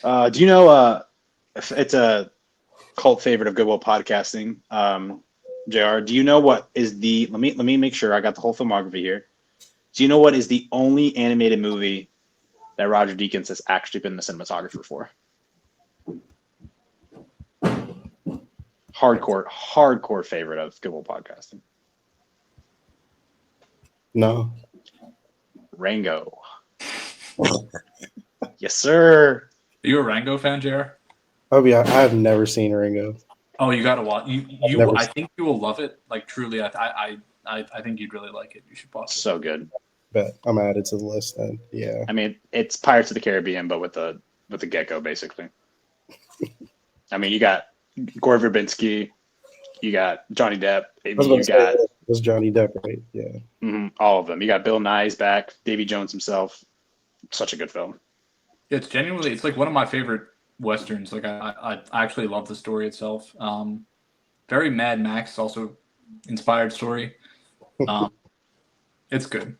Do you know? It's a cult favorite of Goodwill Podcasting. JR, do you know what is the? Let me make sure I got the whole filmography here. Do you know what is the only animated movie that Roger Deakins has actually been the cinematographer for? Hardcore favorite of Goodwill Podcasting.
No.
Rango. Yes, sir.
Are you a Rango fan, JR?
Oh yeah, I have never seen Ringo.
Oh, you gotta watch.
Never
I
seen-
think you will love it. Like truly, I think you'd really like it. You should watch it.
So good.
Bet I'm added to the list then. Yeah.
I mean, it's Pirates of the Caribbean, but with a gecko, basically. I mean, you got Gore Verbinski, you got Johnny Depp,
I was about to say, it was Johnny Depp, right? Yeah.
all of them. You got Bill Nye's back, Davy Jones himself. Such a good film.
It's genuinely, it's like one of my favorite westerns. Like I actually love the story itself. Very Mad Max also inspired story. It's good.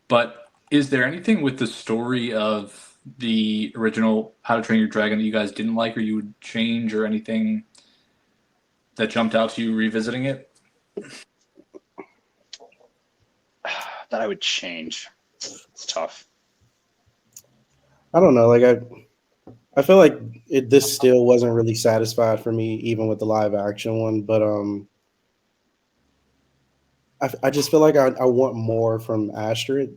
But is there anything with the story of the original How to Train Your Dragon that you guys didn't like or you would change or anything that jumped out to you revisiting it?
That I would change. It's tough.
I don't know. Like I feel like this still wasn't really satisfied for me, even with the live action one. But I just feel like I want more from Astrid.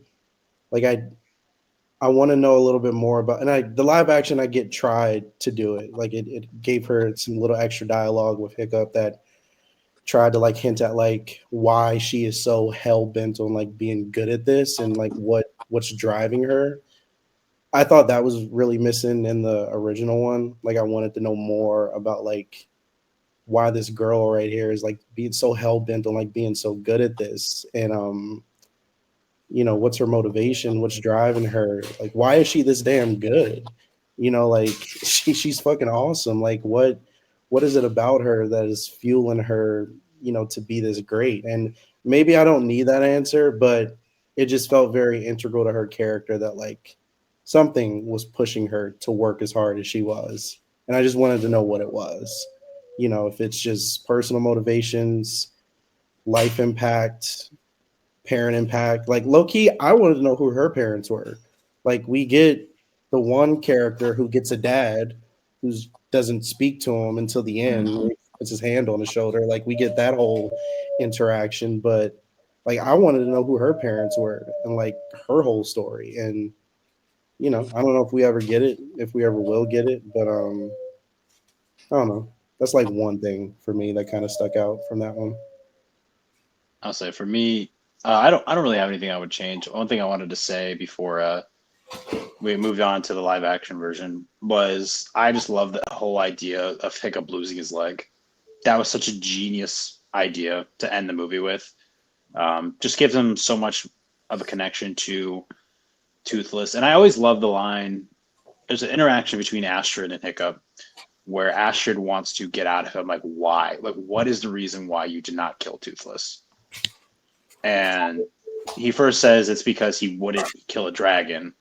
Like I want to know a little bit more about, and the live action I get tried to do it. Like it gave her some little extra dialogue with Hiccup that tried to like hint at like why she is so hell bent on like being good at this and like what's driving her. I thought that was really missing in the original one. Like I wanted to know more about like why this girl right here is like being so hell bent on like being so good at this, and what's her motivation, what's driving her, like why is she this damn good, like she's fucking awesome. Like what is it about her that is fueling her, to be this great? And maybe I don't need that answer, but it just felt very integral to her character that like something was pushing her to work as hard as she was, and I just wanted to know what it was. If it's just personal motivations, life impact, parent impact. Like low key, I wanted to know who her parents were. Like we get the one character who gets a dad who doesn't speak to him until the end. He puts his hand on his shoulder. Like we get that whole interaction, but like I wanted to know who her parents were and like her whole story. And I don't know if we ever get it, if we ever will get it, but I don't know. That's like one thing for me that kind of stuck out from that one.
I'll say for me, I don't really have anything I would change. One thing I wanted to say before we moved on to the live action version was I just love the whole idea of Hiccup losing his leg. That was such a genius idea to end the movie with. Just gives him so much of a connection to Toothless. And I always love the line. There's an interaction between Astrid and Hiccup where Astrid wants to get out of him. Like, why? Like, what is the reason why you did not kill Toothless? And he first says it's because he wouldn't kill a dragon.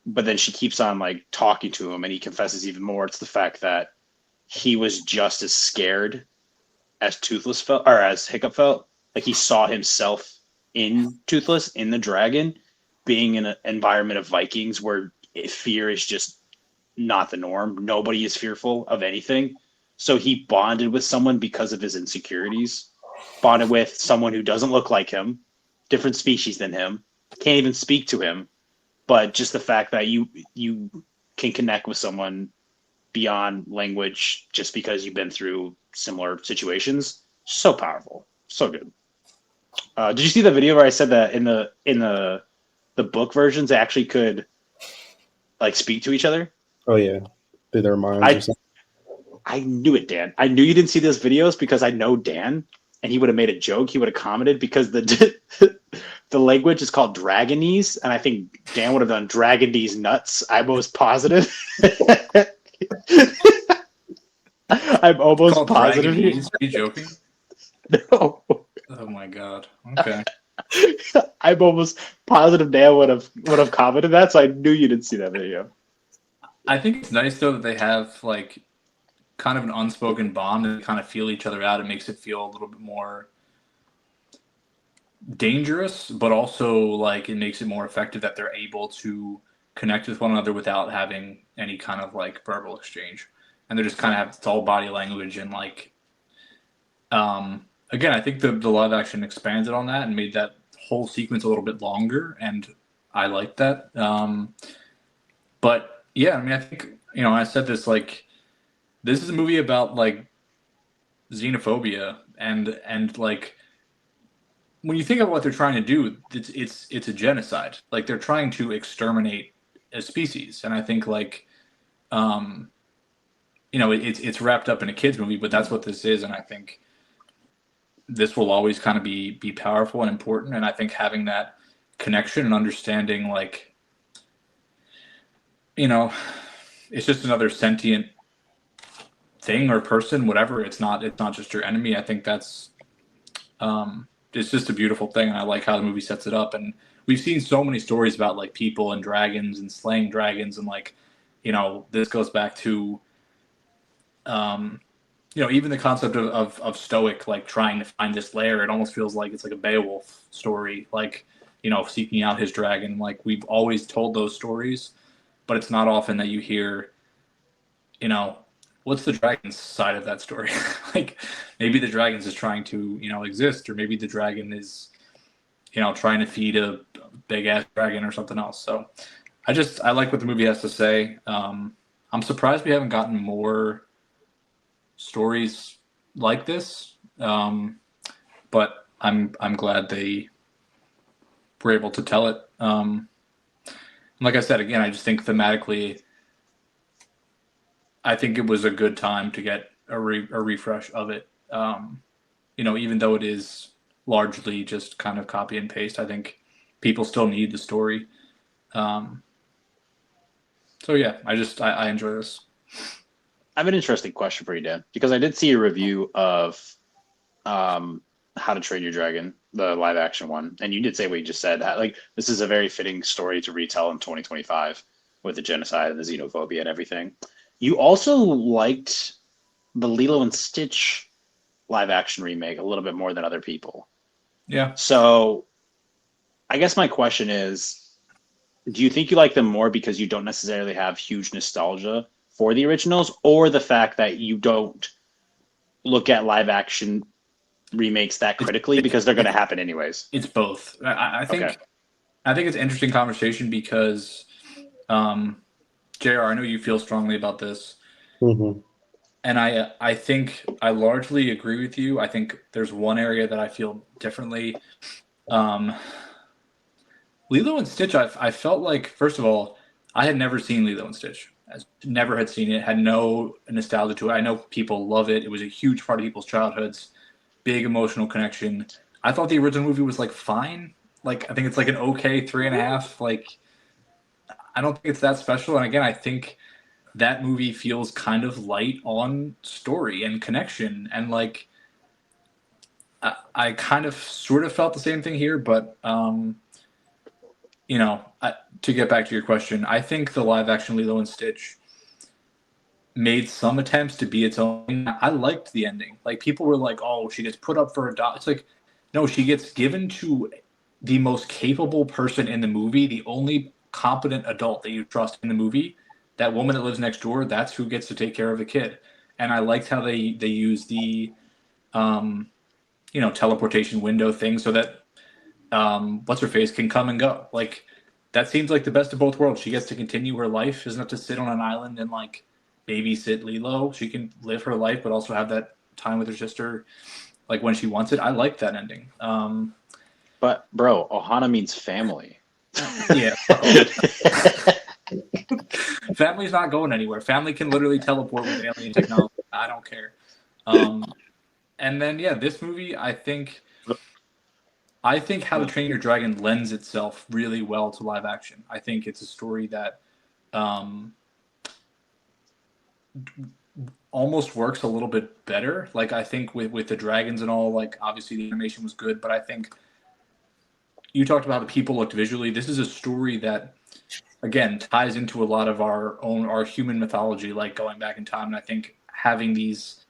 But then she keeps on like talking to him and he confesses even more. It's the fact that he was just as scared as Toothless felt, or as Hiccup felt. Like he saw himself in Toothless, in the dragon, being in an environment of Vikings where fear is just not the norm. Nobody is fearful of anything. So he bonded with someone because of his insecurities, bonded with someone who doesn't look like him, different species than him, can't even speak to him. But just the fact that you can connect with someone beyond language just because you've been through similar situations, so powerful, so good. Did you see the video where I said that in the book versions they actually could like speak to each other?
Oh yeah, through their minds or something.
I knew it, Dan. I knew you didn't see those videos because I know Dan, and he would have made a joke. He would have commented because the the language is called Dragonese, and I think Dan would have done Dragonese nuts. I'm almost positive. I'm almost positive.
Dragonese? Are you joking?
No.
Oh my god. Okay.
I'm almost positive Dan would have commented that, so I knew you didn't see that video.
I think it's nice though that they have like kind of an unspoken bond and kind of feel each other out. It makes it feel a little bit more dangerous, but also like it makes it more effective that they're able to connect with one another without having any kind of like verbal exchange. And they're just kind of have it's all body language and like again, I think the live action expanded on that and made that whole sequence a little bit longer, and I like that. But yeah, I mean, I think I said this like this is a movie about like xenophobia and like when you think of what they're trying to do, it's a genocide. Like they're trying to exterminate a species, and I think like it's wrapped up in a kids movie, but that's what this is, and I think this will always kind of be powerful and important. And I think having that connection and understanding, like, it's just another sentient thing or person, whatever. It's not just your enemy. I think that's, it's just a beautiful thing. And I like how the movie sets it up. And we've seen so many stories about like people and dragons and slaying dragons. And like, this goes back to, even the concept of Stoic, like trying to find this lair, it almost feels like it's like a Beowulf story. Like seeking out his dragon. Like, we've always told those stories, but it's not often that you hear, what's the dragon's side of that story? Like, maybe the dragon's just trying to, exist, or maybe the dragon is, trying to feed a big ass dragon or something else. So I like what the movie has to say. I'm surprised we haven't gotten more stories like this. But I'm glad they were able to tell it. Like I said, again, I just think thematically, I think it was a good time to get a refresh of it. Even though it is largely just kind of copy and paste, I think people still need the story. So yeah, I enjoy this.
I have an interesting question for you, Dan, because I did see a review of How to Train Your Dragon, the live action one, and you did say what you just said. Like, this is a very fitting story to retell in 2025 with the genocide and the xenophobia and everything. You also liked the Lilo and Stitch live action remake a little bit more than other people.
Yeah.
So I guess my question is, do you think you like them more because you don't necessarily have huge nostalgia for the originals, or the fact that you don't look at live action remakes that critically because they're going to happen anyways?
It's both. I think it's an interesting conversation because, JR, I know you feel strongly about this.
Mm-hmm.
And I think I largely agree with you. I think there's one area that I feel differently. Lilo and Stitch, I felt like, first of all, I had never seen Lilo and Stitch. I never had seen it, had no nostalgia to it. I know people love it. It was a huge part of people's childhoods, big emotional connection. I thought the original movie was, like, fine. Like, I think it's like an okay 3.5. Like, I don't think it's that special. And again, I think that movie feels kind of light on story and connection. And, like, I kind of sort of felt the same thing here, but to get back to your question, I think the live action Lilo and Stitch made some attempts to be its own. I liked the ending. Like, people were like, oh, she gets put up for adoption. It's like, no, she gets given to the most capable person in the movie, the only competent adult that you trust in the movie. That woman that lives next door, that's who gets to take care of the kid. And I liked how they use the teleportation window thing so that what's her face can come and go. Like, that seems like the best of both worlds. She gets to continue her life, doesn't have to sit on an island and, like, babysit Lilo. She can live her life, but also have that time with her sister, like, when she wants it. I like that ending.
But bro, Ohana means family.
Yeah. Family's not going anywhere. Family can literally teleport with alien technology. I don't care. And then, yeah, this movie, I think How to Train Your Dragon lends itself really well to live action. I think it's a story that almost works a little bit better. Like, I think with the dragons and all, like, obviously the animation was good, but I think you talked about how the people looked visually. This is a story that, again, ties into a lot of our human mythology, like going back in time. And I think having these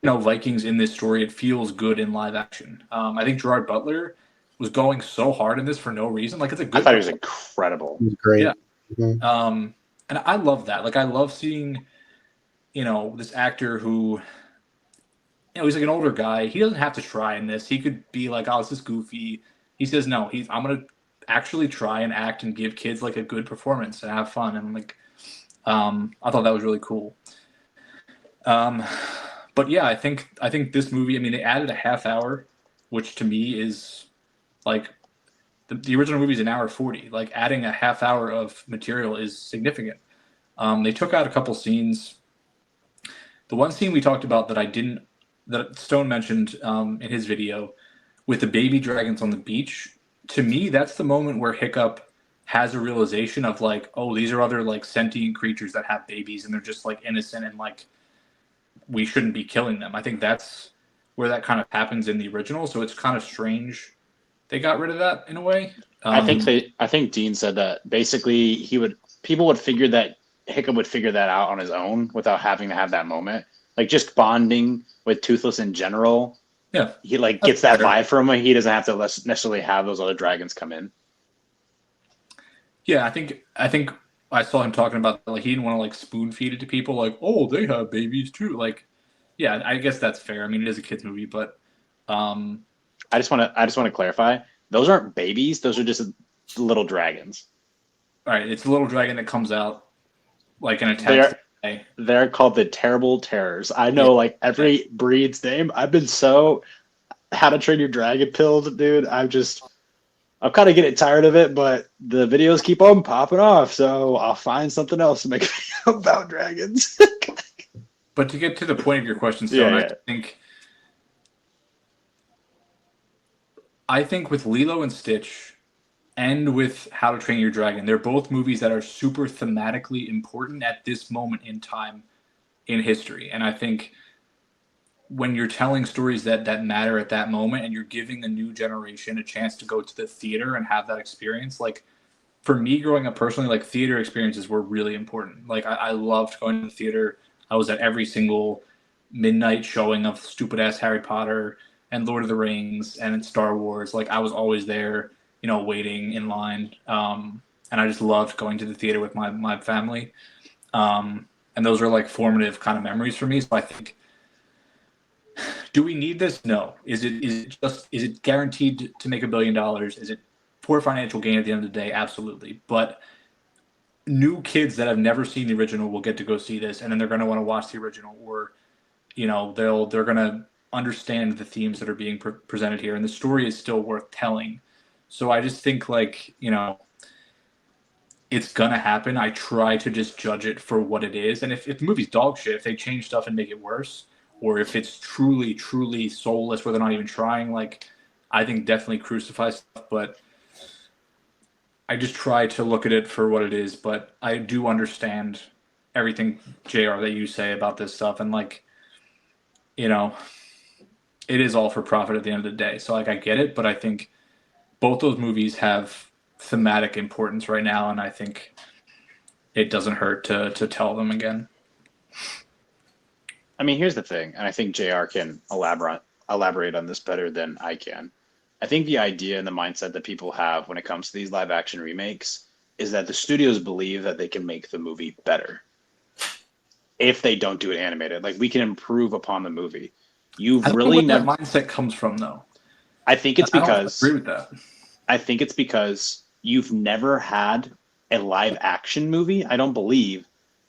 Vikings in this story, it feels good in live action. I think Gerard Butler was going so hard in this for no reason. Like, it's a good.
I thought he was incredible.
He was great.
Yeah.
Mm-hmm.
And I love that. Like, I love seeing, this actor who, he's like an older guy. He doesn't have to try in this. He could be like, oh, this is goofy. He says, no, I'm going to actually try and act and give kids, like, a good performance and have fun. And, like, I thought that was really cool. But yeah, I think this movie, I mean, they added a half hour, which to me is, like, the original movie is an hour 40. Like, adding a half hour of material is significant. They took out a couple scenes. The one scene we talked about that Stone mentioned in his video with the baby dragons on the beach, to me, that's the moment where Hiccup has a realization of, like, oh, these are other, like, sentient creatures that have babies and they're just, like, innocent and, like, we shouldn't be killing them. I think that's where that kind of happens in the original. So it's kind of strange they got rid of that in a way.
I think Dean said that basically people would figure that Hiccup would figure that out on his own without having to have that moment. Like, just bonding with Toothless in general
Yeah.
he like
That's
gets that
fair.
vibe from him. He doesn't have to necessarily have those other dragons come in.
Yeah, I think I saw him talking about like he didn't want to like spoon feed it to people like, oh, they have babies too. Like, yeah, I guess that's fair. I mean, it is a kids movie, but um,
I just want to clarify. Those aren't babies. Those are just little dragons.
all right, it's a little dragon that comes out like and attacks the
They're
guy.
they're called the Terrible Terrors. I
Yeah,
know like every breed's name. I've been so How to Train Your Dragon pilled, dude. I'm kind of getting tired of it, but the videos keep on popping off, so I'll find something else to make a video about dragons.
but to get to the point of your question,
Yeah,
Stone,
yeah.
I think with Lilo and Stitch and with How to Train Your Dragon, they're both movies that are super thematically important at this moment in time in history. And I think when you're telling stories that matter at that moment and you're giving a new generation a chance to go to the theater and have that experience, like for me growing up personally, like theater experiences were really important. Like I loved going to the theater. I was at every single midnight showing of stupid ass Harry Potter and Lord of the Rings and Star Wars. Like I was always there, waiting in line. And I just loved going to the theater with my family. And those are like formative kind of memories for me. So I think, do we need this? No. Is it guaranteed to make $1 billion? Is it for financial gain at the end of the day? Absolutely. But new kids that have never seen the original will get to go see this, and then they're going to want to watch the original, or they're going to understand the themes that are being presented here, and the story is still worth telling. So I just think it's gonna happen. I try to just judge it for what it is, and if the movie's dog shit, if they change stuff and make it worse, or if it's truly truly soulless where they're not even trying, like I think definitely crucify stuff. But I just try to look at it for what it is. But I do understand everything, JR, that you say about this stuff, and you know, it is all for profit at the end of the day. So I get it, but I think both those movies have thematic importance right now, and I think it doesn't hurt to tell them again.
I mean, here's the thing, and I think JR can elaborate on this better than I can. I think the idea and the mindset that people have when it comes to these live action remakes is that the studios believe that they can make the movie better if they don't do it animated. Like we can improve upon the movie.
I
You've
don't know
really
what that
never.
mindset comes from, though.
I think it's
I don't
because
agree with that.
I think it's because you've never had a live action movie, I don't believe,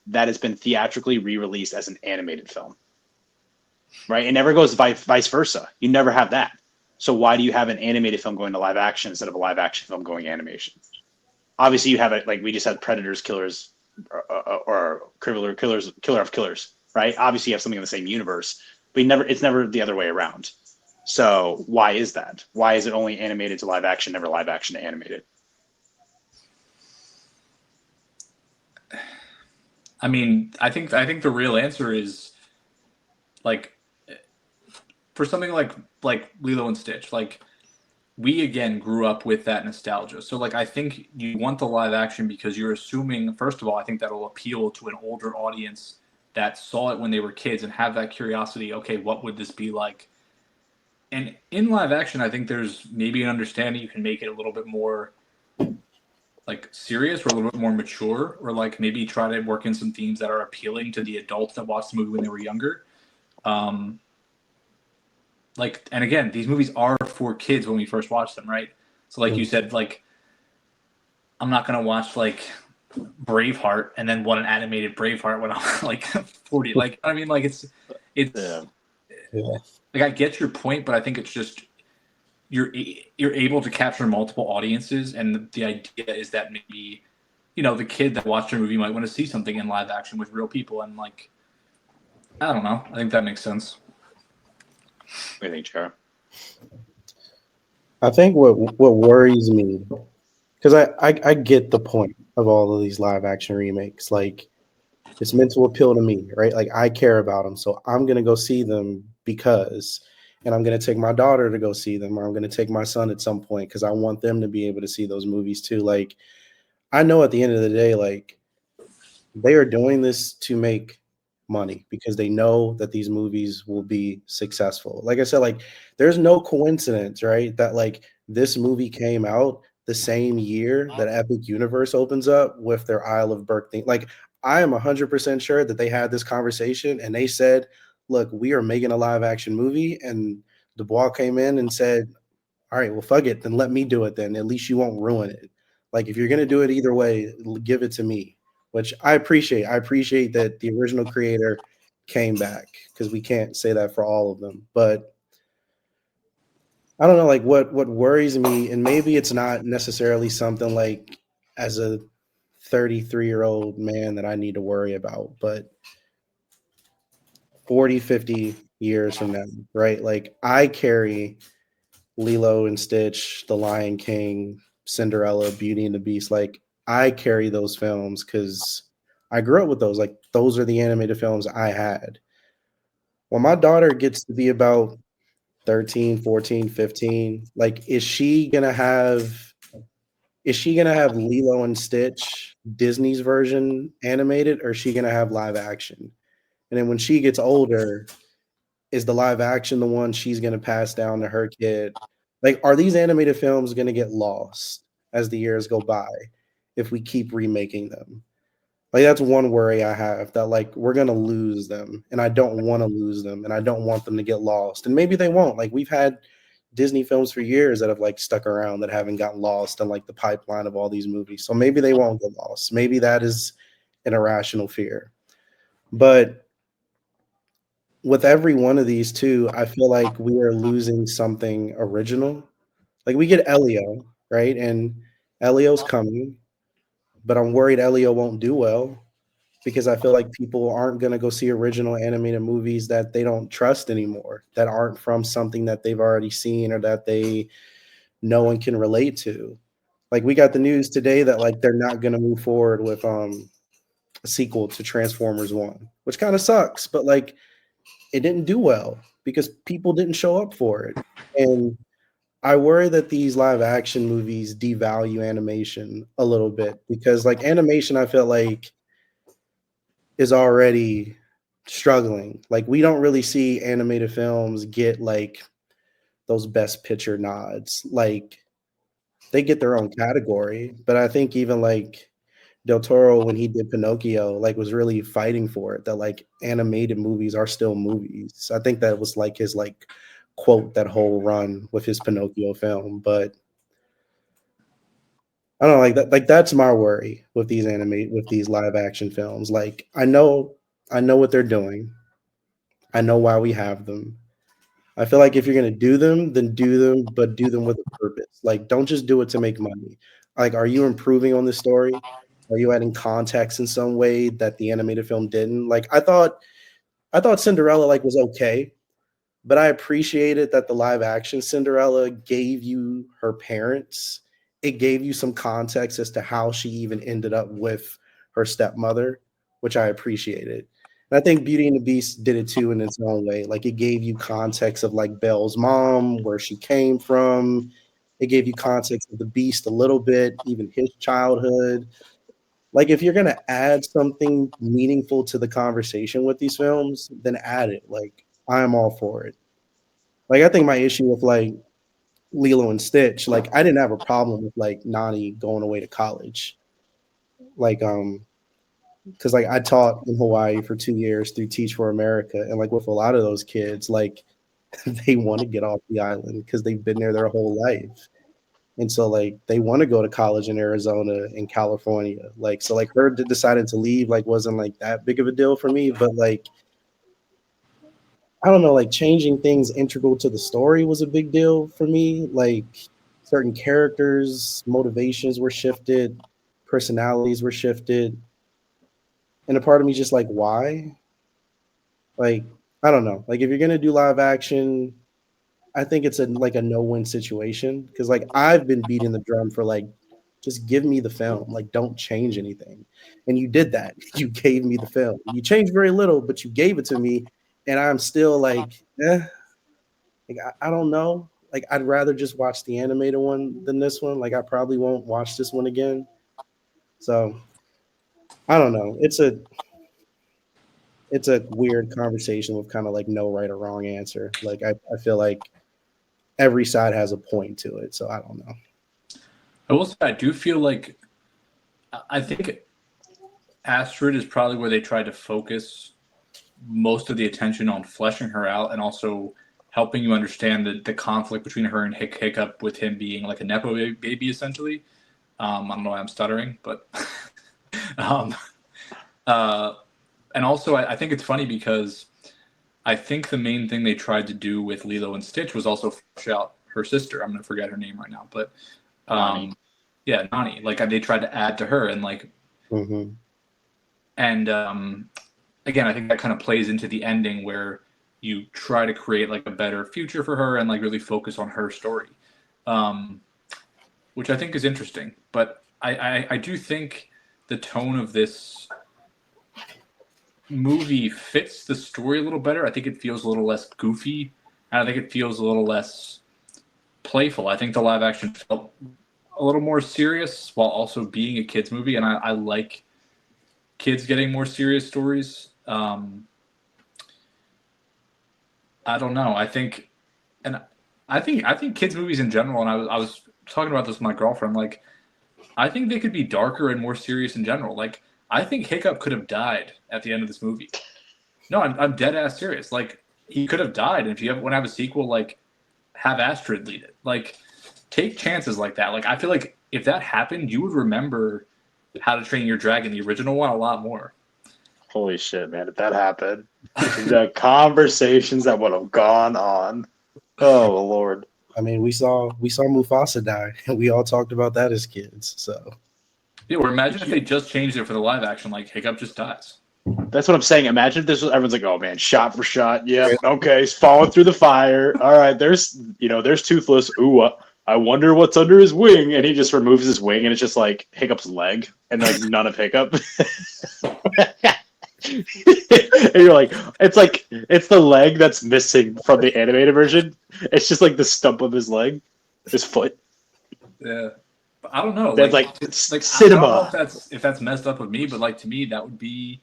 that has been theatrically re-released as an animated film. Right? It never goes vice versa. You never have that. So why do you have an animated film going to live action instead of a live action film going animation? Obviously, you have it like we just had Predators, Killers, or Killer of Killers, right? Obviously, you have something in the same universe, but it's never the other way around. So why is that? Why is it only animated to live action, never live action to animated?
I mean, I think the real answer is like for something like Lilo and Stitch, like we again grew up with that nostalgia. So like I think you want the live action because you're assuming, first of all, I think that'll appeal to an older audience that saw it when they were kids and have that curiosity, okay, what would this be like? And in live action, I think there's maybe an understanding you can make it a little bit more like serious or a little bit more mature, or like maybe try to work in some themes that are appealing to the adults that watched the movie when they were younger. Um, and again, these movies are for kids when we first watched them, right? So like you said, like I'm not gonna watch like Braveheart and then want an animated Braveheart when I'm like 40. Like I mean, like it's
Yeah.
like I get your point, but I think it's just you're able to capture multiple audiences, and the idea is that maybe the kid that watched your movie might want to see something in live action with real people, and like I don't know, I think that makes sense.
What do you think, Chara?
I think what worries me, because I get the point of all of these live action remakes. Like it's meant to appeal to me, right? Like I care about them, so I'm gonna go see them and I'm gonna take my daughter to go see them, or I'm gonna take my son at some point because I want them to be able to see those movies too. Like I know at the end of the day, like they are doing this to make money because they know that these movies will be successful. Like I said, like there's no coincidence, right? That like this movie came out the same year that Epic Universe opens up with their Isle of Berk thing. Like I am 100% sure that they had this conversation and they said, "Look, we are making a live action movie," and Dubois came in and said, all right, well, fuck it. Then let me do it then. At least you won't ruin it. Like if you're gonna do it either way, give it to me. Which I appreciate. I appreciate that the original creator came back because we can't say that for all of them. But I don't know, like what worries me, and maybe it's not necessarily something like as a 33-year-old man that I need to worry about, but 40, 50 years from now, right? Like I carry Lilo and Stitch, The Lion King, Cinderella, Beauty and the Beast. Like I carry those films because I grew up with those. Like those are the animated films I had. When my daughter gets to be about 13, 14, 15, like is she gonna have Lilo and Stitch, Disney's version animated, or is she gonna have live action? And then when she gets older, is the live action the one she's gonna pass down to her kid? Like, are these animated films gonna get lost as the years go by if we keep remaking them? Like, that's one worry I have that like we're gonna lose them, and I don't want to lose them, and I don't want them to get lost. And maybe they won't. Like, we've had Disney films for years that have like stuck around that haven't gotten lost in like the pipeline of all these movies. So maybe they won't get lost. Maybe that is an irrational fear. But with every one of these too, I feel like we are losing something original. Like we get Elio, right? And Elio's coming, but I'm worried Elio won't do well because I feel like people aren't going to go see original animated movies that they don't trust anymore, that aren't from something that they've already seen or that they know and can relate to. Like we got the news today that like they're not going to move forward with a sequel to Transformers 1, which kind of sucks, but like it didn't do well because people didn't show up for it. And I worry that these live action movies devalue animation a little bit because like animation I feel like is already struggling. Like we don't really see animated films get like those best picture nods. Like they get their own category, but I think even like Del Toro when he did Pinocchio like was really fighting for it that like animated movies are still movies. I think that was like his like quote that whole run with his Pinocchio film, but I don't know, like that. Like that's my worry with these live action films. Like I know what they're doing. I know why we have them. I feel like if you're gonna do them, then do them, but do them with a purpose. Like don't just do it to make money. Like, are you improving on the story? Are you adding context in some way that the animated film didn't? Like I thought Cinderella like was okay, but I appreciated that the live action Cinderella gave you her parents. It gave you some context as to how she even ended up with her stepmother, which I appreciated. And I think Beauty and the Beast did it too in its own way. Like it gave you context of like Belle's mom, where she came from. It gave you context of the Beast a little bit, even his childhood. Like if you're gonna add something meaningful to the conversation with these films, then add it. Like I'm all for it. Like I think my issue with like Lilo and Stitch, like I didn't have a problem with like Nani going away to college. Like because like I taught in Hawaii for 2 years through Teach for America, and like with a lot of those kids, like they want to get off the island because they've been there their whole life. And so like they want to go to college in Arizona and California. Like so like her deciding to leave like wasn't like that big of a deal for me, but like I don't know, like changing things integral to the story was a big deal for me. Like certain characters, motivations were shifted, personalities were shifted. And a part of me just like, why? Like, I don't know. Like if you're gonna do live action, I think it's a like a no-win situation. Because like I've been beating the drum for like just give me the film. Like don't change anything. And you did that. You gave me the film. You changed very little, but you gave it to me. And I'm still like, like I don't know. Like I'd rather just watch the animated one than this one. Like I probably won't watch this one again. So I don't know. it's a weird conversation with kind of like no right or wrong answer. Like I feel like every side has a point to it, so I don't know.
I will say I do feel like I think Astrid is probably where they tried to focus most of the attention on fleshing her out and also helping you understand the conflict between her and Hiccup with him being like a nepo baby essentially. I don't know why I'm stuttering, but um, and also I think it's funny because I think the main thing they tried to do with Lilo and Stitch was also flesh out her sister. I'm gonna forget her name right now, but
Nani.
yeah, Nani. Like they tried to add to her and like, and again, I think that kind of plays into the ending where you try to create like a better future for her and like really focus on her story, which I think is interesting. But I do think the tone of this movie fits the story a little better. I think it feels a little less goofy, and I think it feels a little less playful. I think the live action felt a little more serious while also being a kids movie, and I like kids getting more serious stories. I don't know. I think kids movies in general, and I was talking about this with my girlfriend. Like, I think they could be darker and more serious in general. Like, I think Hiccup could have died at the end of this movie. No, I'm dead ass serious. Like, he could have died, and if you want to have a sequel, like, have Astrid lead it. Like, take chances like that. Like, I feel like if that happened, you would remember How to Train Your Dragon, the original one, a lot more.
Holy shit, man! If that happened, the conversations that would have gone on. Oh Lord!
I mean, we saw Mufasa die, and we all talked about that as kids. So
yeah, or imagine if they just changed it for the live action, like Hiccup just dies.
That's what I'm saying. Imagine if this was everyone's like, oh man, shot for shot. Yep. Okay. He's falling through the fire. All right. There's Toothless. Ooh, I wonder what's under his wing. And he just removes his wing and it's just like Hiccup's leg and like none of Hiccup. And you're like, it's the leg that's missing from the animated version. It's just like the stump of his leg, his foot.
Yeah. But I don't know.
That's
Like
cinema.
I don't know if that's messed up with me, but like to me that would be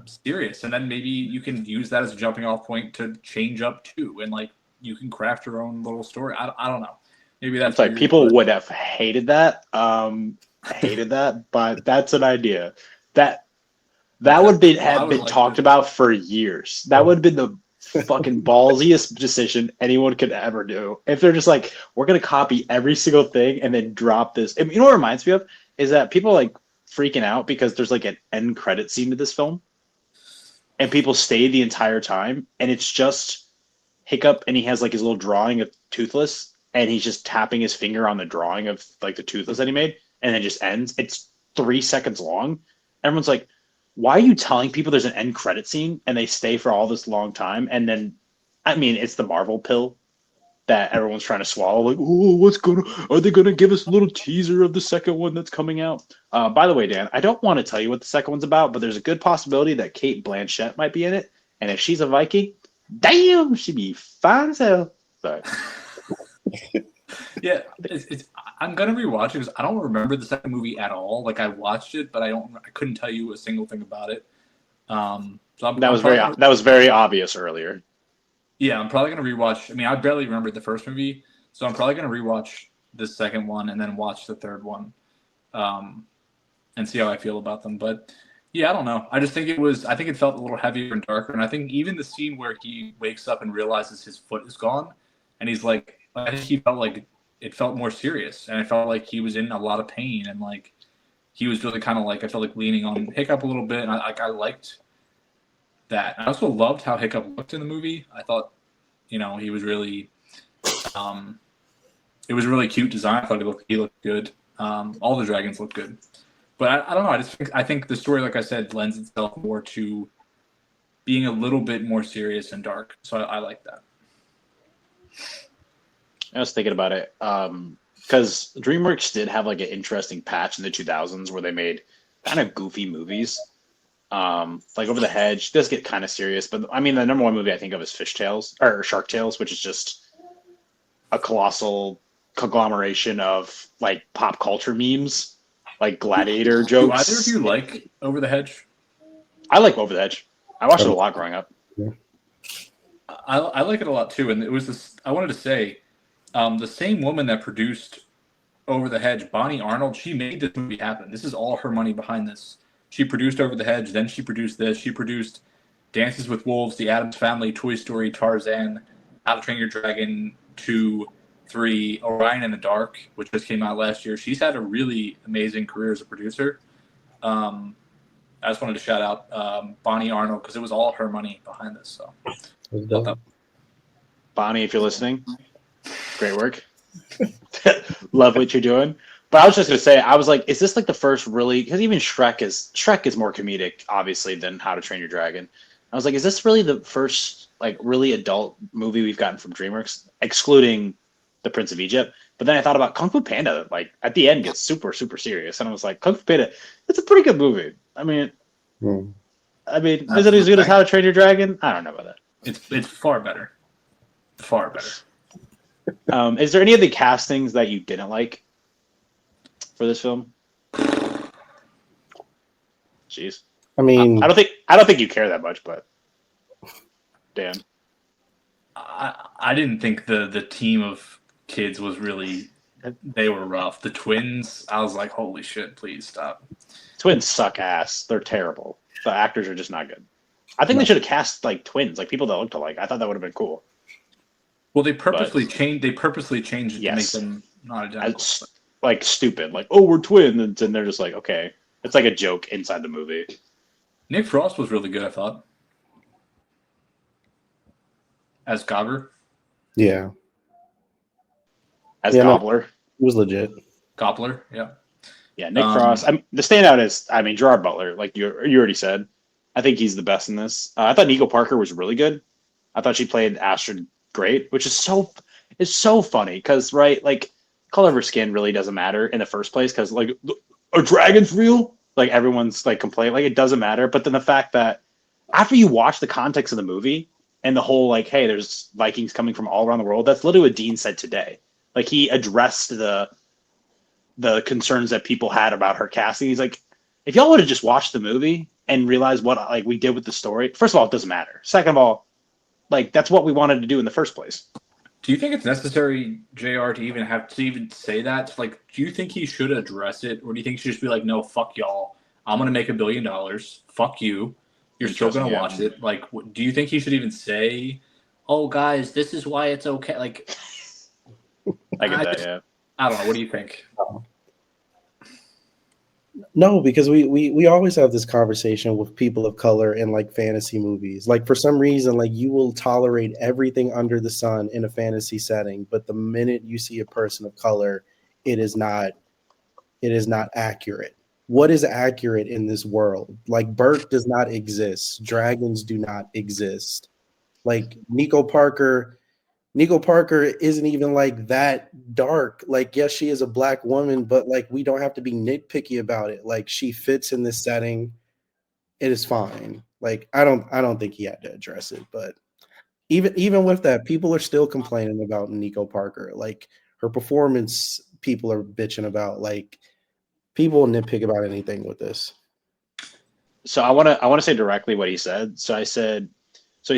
serious, and then maybe you can use that as a jumping off point to change up too, and like you can craft your own little story. I don't know. Maybe that's
like
weird,
people
but
would have hated that. But that's an idea that would have been talked about for years. That would have been the fucking ballsiest decision anyone could ever do. If they're just like, we're gonna copy every single thing and then drop this. You know what it reminds me of is that people like freaking out because there's like an end credit scene to this film. And people stay the entire time, and it's just Hiccup, and he has like his little drawing of Toothless, and he's just tapping his finger on the drawing of like the Toothless that he made, and then just ends. It's 3 seconds long. Everyone's like, why are you telling people there's an end credit scene and they stay for all this long time? And then, I mean, it's the Marvel pill that everyone's trying to swallow. Like, oh, are they gonna give us a little teaser of the second one that's coming out? By the way, Dan, I don't want to tell you what the second one's about, but there's a good possibility that Kate Blanchett might be in it. And if she's a Viking, damn, she'd be fine as hell. Sorry.
yeah, I'm gonna rewatch it because I don't remember the second movie at all. Like I watched it, but I couldn't tell you a single thing about it.
That was very obvious earlier.
Yeah, I'm probably going to rewatch. I mean, I barely remembered the first movie, so I'm probably going to rewatch the second one and then watch the third one and see how I feel about them. But, yeah, I don't know. I just think I think it felt a little heavier and darker. And I think even the scene where he wakes up and realizes his foot is gone and he's like, I think he felt like it felt more serious. And I felt like he was in a lot of pain and, like, he was really kind of like, I felt like leaning on Hiccup a little bit. And I liked that. I also loved how Hiccup looked in the movie. I thought, he was really, it was a really cute design. I thought he looked good. All the dragons looked good, but I don't know. I think the story, like I said, lends itself more to being a little bit more serious and dark. So I like that.
I was thinking about it because DreamWorks did have like an interesting patch in the 2000s where they made kind of goofy movies. Like Over the Hedge does get kind of serious, but I mean the number one movie I think of is Shark Tales, which is just a colossal conglomeration of like pop culture memes, like gladiator jokes.
Do either of you like Over the Hedge?
I like Over the Hedge. I watched it a lot growing up.
Yeah.
I like it a lot too, and it was this. I wanted to say, the same woman that produced Over the Hedge, Bonnie Arnold, she made this movie happen. This is all her money behind this. She produced Over the Hedge, then she produced this. She produced Dances with Wolves, The Addams Family, Toy Story, Tarzan, How to Train Your Dragon 2, 3, Orion in the Dark, which just came out last year. She's had a really amazing career as a producer. I just wanted to shout out Bonnie Arnold because it was all her money behind this. So,
Bonnie, if you're listening, great work. Love what you're doing. But I was just gonna say, I was like, is this like the first really? Because even Shrek is more comedic, obviously, than How to Train Your Dragon. I was like, is this really the first like really adult movie we've gotten from DreamWorks, excluding The Prince of Egypt? But then I thought about Kung Fu Panda. Like at the end, gets super super serious, and I was like, Kung Fu Panda, it's a pretty good movie. I mean, is it as good as How to Train Your Dragon? I don't know about that.
It's far better. Far better.
Is there any of the castings that you didn't like for this film? Jeez.
I mean,
I don't think you care that much, but Dan.
I didn't think the team of kids was really. They were rough. The twins, I was like, holy shit! Please stop.
Twins suck ass. They're terrible. The actors are just not good. I think they should have cast like twins, like people that looked alike. I thought that would have been cool.
Well, they purposely changed. They purposely changed it to make them not identical.
Like stupid. Like, oh, we're twins, and they're just like, okay, it's like a joke inside the movie.
Nick Frost was really good, I thought, as Gogger.
Yeah.
As Gobbler.
No, it was legit.
Gobbler, yeah.
Yeah, Nick Frost. The standout is, Gerard Butler. Like you already said, I think he's the best in this. I thought Nico Parker was really good. I thought she played Astrid great, which is so funny because right, like color of her skin really doesn't matter in the first place because like a dragon's real. Like everyone's like complaining, like it doesn't matter. But then the fact that after you watch the context of the movie and the whole like, hey, there's Vikings coming from all around the world. That's literally what Dean said today. Like he addressed the concerns that people had about her casting. He's like, if y'all would have just watched the movie and realized what like we did with the story, first of all, it doesn't matter. Second of all, like that's what we wanted to do in the first place.
Do you think it's necessary, JR, to even say that? Like, do you think he should address it, or do you think he should just be like, no, fuck y'all, I'm gonna make $1 billion. Fuck you. You're still gonna watch it. Like, do you think he should even say, oh guys, this is why it's okay? Like,
I get that. Yeah.
I don't know. What do you think?
No, because we always have this conversation with people of color in like fantasy movies. Like for some reason, like you will tolerate everything under the sun in a fantasy setting, but the minute you see a person of color, it is not accurate. What is accurate in this world? Like Bert does not exist. Dragons do not exist. Like Nico Parker isn't even like that dark. Like, yes, she is a black woman, but like we don't have to be nitpicky about it. Like she fits in this setting. It is fine. Like I don't think he had to address it, but even with that, people are still complaining about Nico Parker. Like her performance, people are bitching about. Like people nitpick about anything with this.
So I want to say directly what he said. So he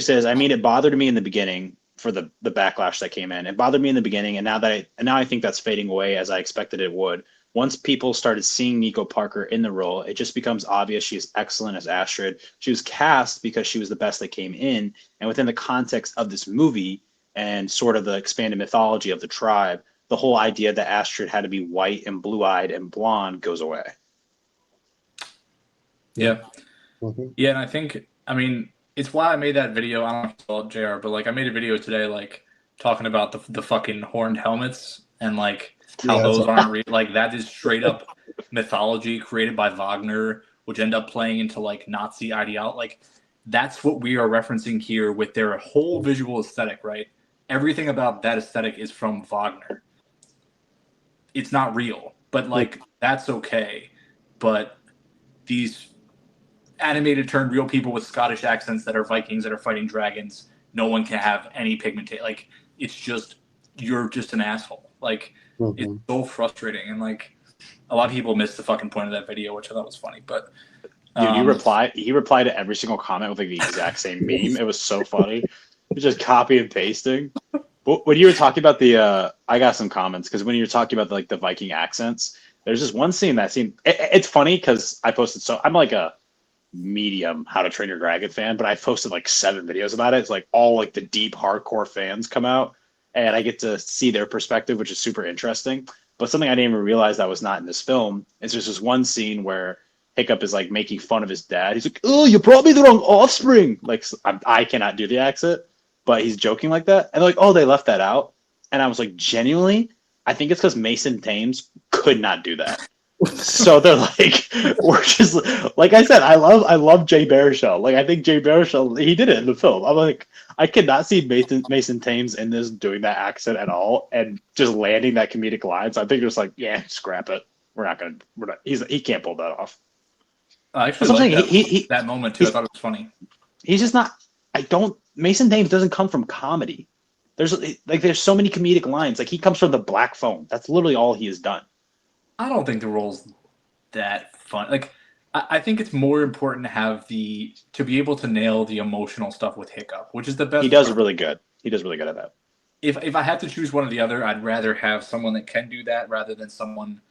says, I mean, it bothered me in the beginning for the backlash that came in. It bothered me in the beginning, and now I think that's fading away as I expected it would. Once people started seeing Nico Parker in the role, it just becomes obvious she is excellent as Astrid. She was cast because she was the best that came in, and within the context of this movie and sort of the expanded mythology of the tribe, the whole idea that Astrid had to be white and blue-eyed and blonde goes away.
Yeah.
Mm-hmm.
Yeah, and I think, I mean, it's why I made that video. I don't know if you saw it, JR, but like I made a video today, like talking about the fucking horned helmets and like how those aren't real. Like that is straight up mythology created by Wagner, which end up playing into like Nazi ideology. Like that's what we are referencing here with their whole visual aesthetic, right? Everything about that aesthetic is from Wagner. It's not real, but like that's okay. But these animated turned real people with Scottish accents that are Vikings that are fighting dragons, no one can have any pigmentation. Like it's just, you're just an asshole. Like it's so frustrating, and like a lot of people missed the fucking point of that video, which I thought was funny. But
Dude, he replied to every single comment with like the exact same meme. It was so funny. He was just copy and pasting. When you were talking about I got some comments because when you were talking about like the Viking accents, there's this one scene it's funny because I posted, so I'm like a medium How to Train Your Dragon fan, but I posted like 7 videos about it. It's like all like the deep hardcore fans come out and I get to see their perspective, which is super interesting. But something I didn't even realize that was not in this film is there's this one scene where Hiccup is like making fun of his dad. He's like, "Oh, you brought me the wrong offspring." Like I cannot do the accent, but he's joking like that. And they're like, "Oh, they left that out." And I was like, genuinely, I think it's because Mason Thames could not do that. So they're like, we're just like I said, I love Jay Baruchel. Like I think Jay Baruchel, he did it in the film. I'm like, I could not see Mason Thames in this doing that accent at all and just landing that comedic lines. I think they're just like, yeah, scrap it. We're not. He can't pull that off.
I actually like that moment too. I thought it was funny.
He's just not. Mason Thames doesn't come from comedy. There's so many comedic lines. Like he comes from the Black Phone. That's literally all he has done.
I don't think the role's that fun. Like I think it's more important to be able to nail the emotional stuff with Hiccup, which is the best.
He does really good. He does really good at that.
If I had to choose one or the other, I'd rather have someone that can do that rather than someone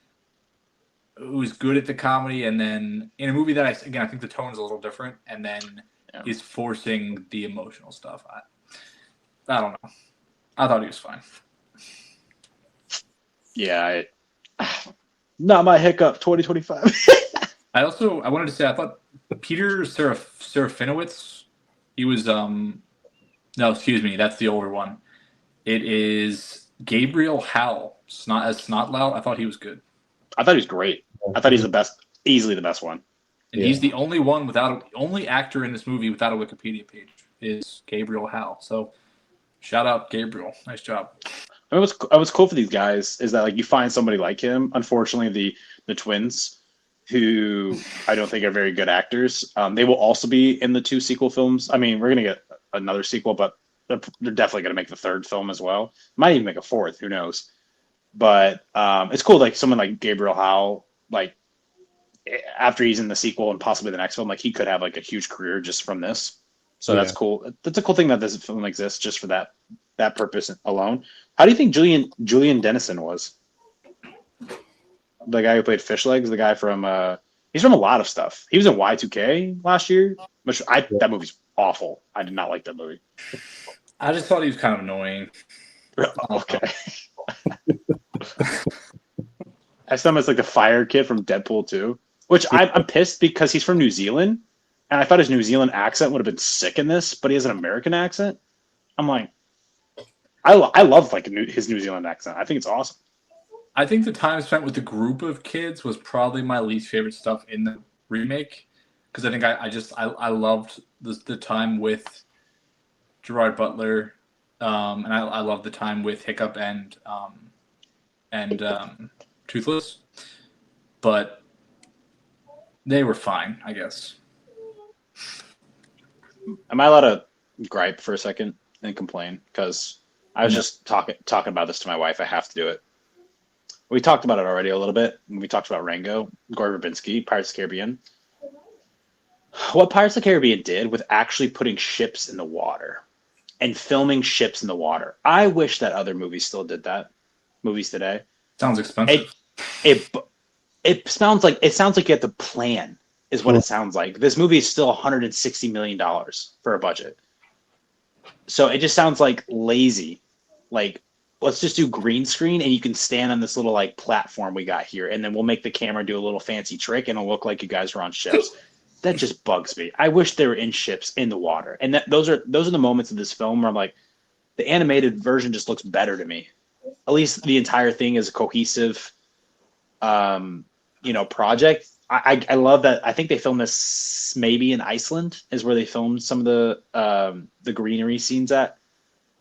who's good at the comedy, and then in a movie that I think the tone's a little different, and then is forcing the emotional stuff. I don't know. I thought he was fine.
Yeah, not my Hiccup 2025.
I wanted to say I thought Peter Serafinowicz, he was no, excuse me, that's the older one. It is Gabriel Howell, Snotlout. I thought he was good.
I thought he was great. I thought he's the best, easily the best one.
And he's the only one only actor in this movie without a Wikipedia page is Gabriel Howell. So shout out Gabriel. Nice job.
I mean, what's cool for these guys is that like you find somebody like him. Unfortunately, the twins, who I don't think are very good actors, they will also be in the 2 sequel films. I mean, we're gonna get another sequel, but they're definitely gonna make the 3rd film as well. Might even make a 4th. Who knows? But it's cool. Like someone like Gabriel Howell, like after he's in the sequel and possibly the next film, like he could have like a huge career just from this. So that's cool. That's a cool thing that this film exists just for that purpose alone. How do you think Julian Dennison was? The guy who played Fish Legs, the guy from he's from a lot of stuff. He was in Y2K last year, which that movie's awful. I did not like that movie.
I just thought he was kind of annoying.
Okay. I saw him as like the fire kid from Deadpool 2, which I'm pissed because he's from New Zealand, and I thought his New Zealand accent would have been sick in this, but he has an American accent. I'm like, I love like his New Zealand accent. I think it's awesome.
I think the time spent with the group of kids was probably my least favorite stuff in the remake, because I think I loved the time with Gerard Butler, and I loved the time with Hiccup and Toothless, but they were fine, I guess.
Am I allowed to gripe for a second and complain? Because I was just talking about this to my wife. I have to do it. We talked about it already a little bit when we talked about Rango, Gore Verbinski, Pirates of the Caribbean. What Pirates of the Caribbean did with actually putting ships in the water and filming ships in the water. I wish that other movies still did that. Movies today.
Sounds expensive.
It sounds like you have to plan, is what it sounds like. This movie is still $160 million for a budget. So it just sounds like lazy. Like, let's just do green screen and you can stand on this little like platform we got here, and then we'll make the camera do a little fancy trick and it'll look like you guys are on ships. That just bugs me. I wish they were in ships in the water. And those are the moments of this film where I'm like, the animated version just looks better to me. At least the entire thing is a cohesive project. I love that. I think they filmed this maybe in Iceland is where they filmed some of the greenery scenes at.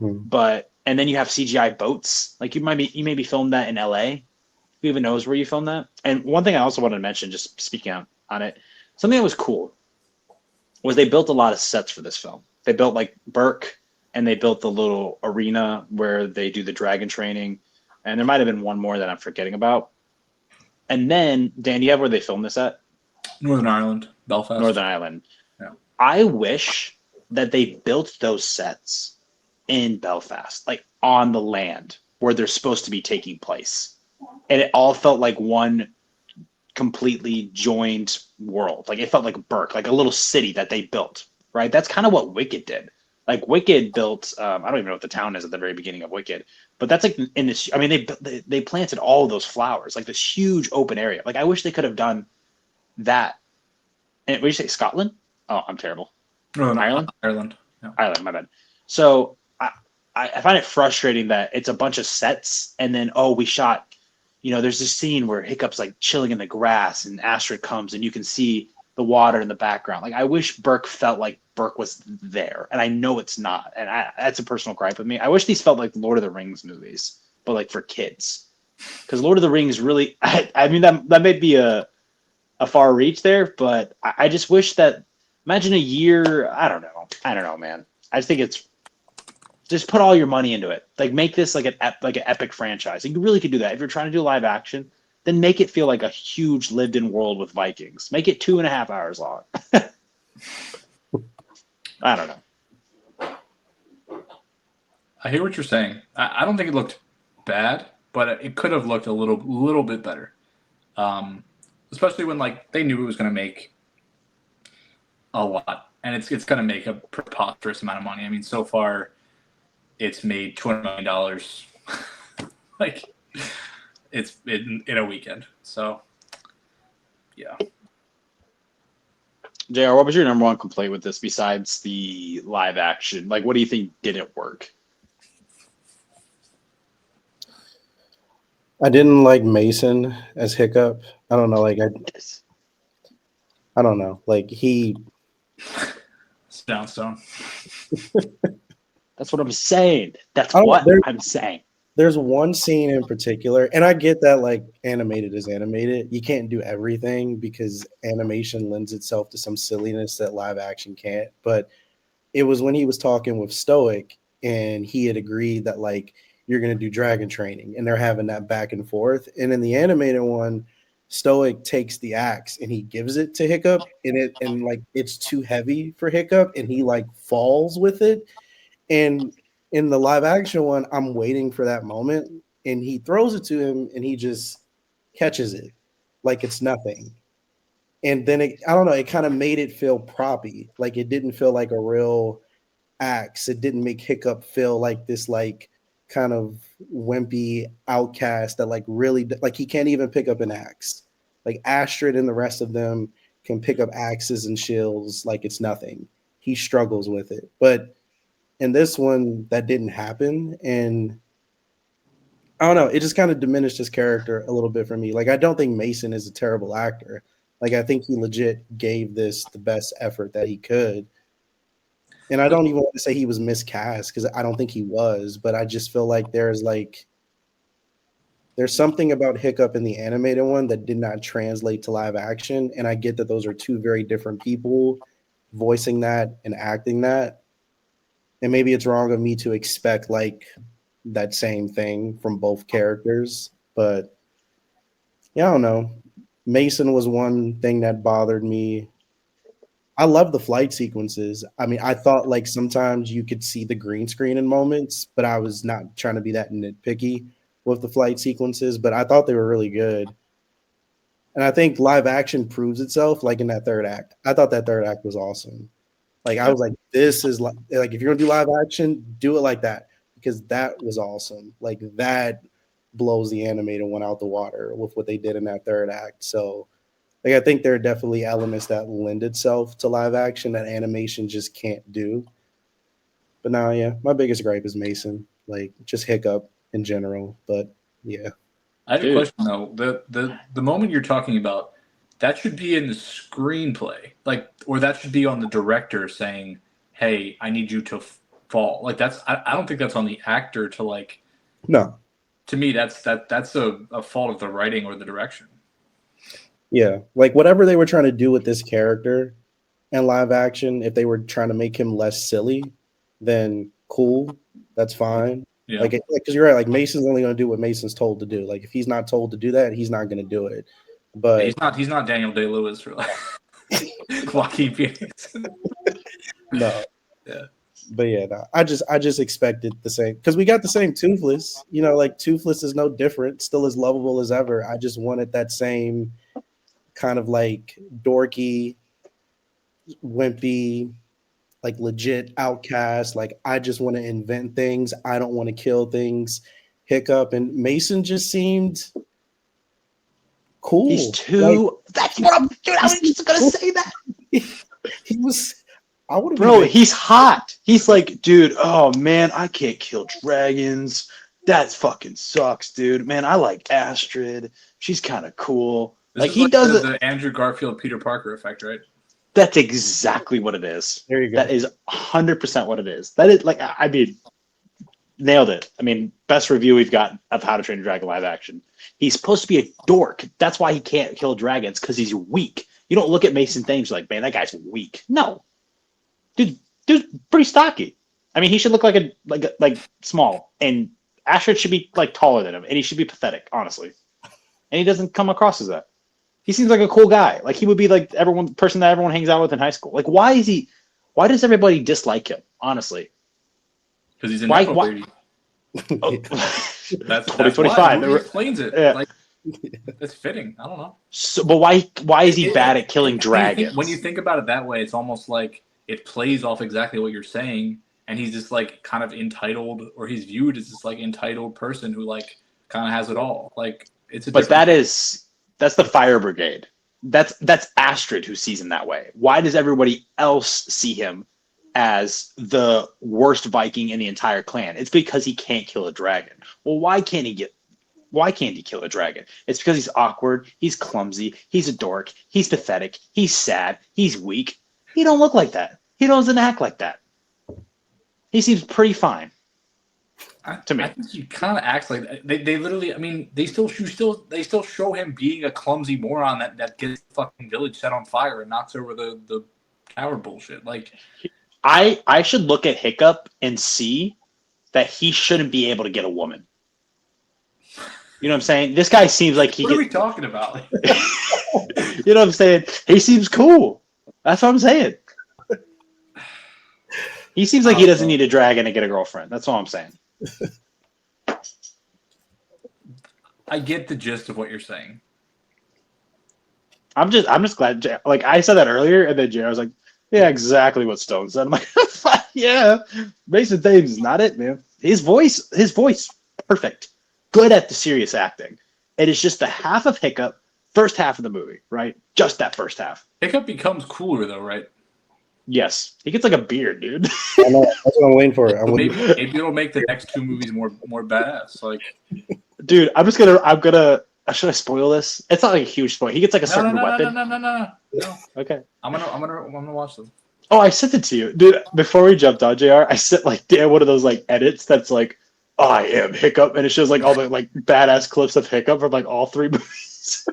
But and then you have CGI boats. Like you maybe filmed that in LA. Who even knows where you filmed that? And one thing I also wanted to mention, just speaking on it, something that was cool was they built a lot of sets for this film. They built like Burke, and they built the little arena where they do the dragon training. And there might have been one more that I'm forgetting about. And then, Dan, do you have where they filmed this at?
Northern Ireland. Belfast.
Northern Ireland.
Yeah.
I wish that they built those sets in Belfast, like on the land where they're supposed to be taking place. And it all felt like one completely joined world. Like it felt like Burke, like a little city that they built, right? That's kind of what Wicked did. Like Wicked built, I don't even know what the town is at the very beginning of Wicked, but that's like in this. I mean, they planted all of those flowers, like this huge open area. Like I wish they could have done that. And what did you say, Scotland? Oh, I'm terrible.
No,
Ireland?
Ireland. Yeah.
Ireland, my bad. So I find it frustrating that it's a bunch of sets and then, oh, we shot, there's this scene where Hiccup's like chilling in the grass and Astrid comes and you can see the water in the background. Like I wish Burke felt like Burke was there, and I know it's not. And that's a personal gripe with me. I wish these felt like Lord of the Rings movies, but like for kids. Because Lord of the Rings really, I mean, that may be a far reach there, but I just wish that, imagine a year, I don't know, man. I just think it's, just put all your money into it. Like make this like an epic franchise. And you really could do that. If you're trying to do live action, then make it feel like a huge lived-in world with Vikings. Make it 2.5 hours long. I don't know.
I hear what you're saying. I don't think it looked bad, but it could have looked a little bit better. Especially when like they knew it was going to make a lot, and it's going to make a preposterous amount of money. I mean, so far it's made $200 million. Like it's in a weekend. So yeah.
JR, what was your number one complaint with this besides the live action? Like, what do you think didn't work?
I didn't like Mason as Hiccup. I don't know, like I don't know. Like he
Downstone.
That's what I'm saying. That's
I don't-
what
there-
I'm saying.
there's one scene in particular, and I get that like animated is animated. You can't do everything because animation lends itself to some silliness that live action can't. But it was when he was talking with Stoic and he had agreed that like you're gonna do dragon training, and they're having that back and forth. And in the animated one, Stoic takes the axe and he gives it to Hiccup, and like it's too heavy for Hiccup, and he like falls with it. And in the live action one, I'm waiting for that moment, and he throws it to him, and he just catches it like it's nothing. And then I don't know, it kind of made it feel proppy, like it didn't feel like a real axe. It didn't make Hiccup feel like this like kind of wimpy outcast that like really like he can't even pick up an axe. Like Astrid and the rest of them can pick up axes and shields like it's nothing. He struggles with it, but in this one, that didn't happen. And I don't know, it just kind of diminished his character a little bit for me. Like, I don't think Mason is a terrible actor. Like, I think he legit gave this the best effort that he could. And I don't even want to say he was miscast because I don't think he was, but I just feel like there's something about Hiccup in the animated one that did not translate to live action. And I get that those are two very different people voicing that and acting that. And maybe it's wrong of me to expect like that same thing from both characters, but yeah, I don't know. Mason was one thing that bothered me. I love the flight sequences. I mean, I thought like sometimes you could see the green screen in moments, but I was not trying to be that nitpicky with the flight sequences, but I thought they were really good. And I think live action proves itself like in that third act. I thought that third act was awesome. Like I was like, this is like if you're gonna do live action, do it like that because that was awesome. Like that blows the animated one out the water with what they did in that third act. So, like I think there are definitely elements that lend itself to live action that animation just can't do. But now, yeah, my biggest gripe is Mason, like just Hiccup in general. But yeah,
I have a question though. The moment you're talking about, that should be in the screenplay, like, or that should be on the director saying, "Hey, I need you to fall." Like that's, I don't think that's on the actor to like.
no,
To me, that's a fault of the writing or the direction.
yeah, like whatever they were trying to do with this character in live action, if they were trying to make him less silly, then cool, that's fine.
Yeah.
Like, because you're right, like Mason's only going to do what Mason's told to do. Like, if he's not told to do that, he's not going to do it. But
he's not Daniel Day-Lewis for like. Joaquin Phoenix.
No.
Yeah.
But yeah, no, I just expected the same because we got the same Toothless. You know, like Toothless is no different, still as lovable as ever. I just wanted that same kind of like dorky, wimpy, like legit outcast. Like I just want to invent things. I don't want to kill things. Hiccup and Mason just seemed cool.
He's too. That's what I'm. Dude, I was just gonna say that.
He was. I want to
Bro, he's hot. He's like, dude, oh man, I can't kill dragons. That fucking sucks, dude. Man, I like Astrid. She's kind of cool.
This
Like
is
he
like
does it.
the Andrew Garfield Peter Parker effect, right?
That's exactly what it is.
There you go.
That is 100% what it is. That is like, I mean, nailed it. I mean, best review we've got of How to Train Your Dragon live action. He's supposed to be a dork. That's why he can't kill dragons, because he's weak. You don't look at Mason Thames like, man, that guy's weak. No, dude's pretty stocky. I mean, he should look like small, and Astrid should be like taller than him, and he should be pathetic, honestly. And he doesn't come across as that. He seems like a cool guy. Like he would be like person that everyone hangs out with in high school. Like why does everybody dislike him? Honestly,
Because he's in
why?
Oh.
That's
2025.
why the movie explains it.
Yeah.
Like it's fitting. I don't know.
So, but why is he bad at killing dragons?
When you think about it that way, it's almost like it plays off exactly what you're saying, and he's just like kind of entitled, or he's viewed as this like entitled person who like kind of has it all. Like it's a.
But that's the fire brigade. That's Astrid who sees him that way. Why does everybody else see him as the worst Viking in the entire clan? It's because he can't kill a dragon. Well, why can't he kill a dragon? It's because he's awkward, he's clumsy, he's a dork, he's pathetic, he's sad, he's weak. He don't look like that. He doesn't act like that. He seems pretty fine. To me,
I think he kind of acts like they literally. I mean, they still show him being a clumsy moron that gets the fucking village set on fire and knocks over the tower bullshit. Like,
I should look at Hiccup and see that he shouldn't be able to get a woman. You know what I'm saying? This guy seems like he.
What are we talking about?
You know what I'm saying? He seems cool. That's what I'm saying. He seems like he doesn't need a dragon to get a girlfriend. That's all I'm saying.
I get the gist of what you're saying.
I'm just glad. Like I said that earlier, and then JR was like, "Yeah, exactly what Stone said." I'm like, "Yeah, Mason Thames is not it, man. His voice, perfect. Good at the serious acting. It is just the half of Hiccup, first half of the movie, right? Just that first half.
Hiccup becomes cooler though, right?
Yes, he gets like a beard, dude.
I know. That's what I'm waiting for.
Maybe it'll make the next two movies more badass. Like,
dude, I'm gonna. Should I spoil this? It's not like a huge spoil. He gets like a certain weapon.
No.
Okay.
I'm gonna watch them.
Oh, I sent it to you, dude. Before we jumped on, JR, I sent like one of those like edits that's like, I am Hiccup, and it shows like all the like badass clips of Hiccup from like all three movies.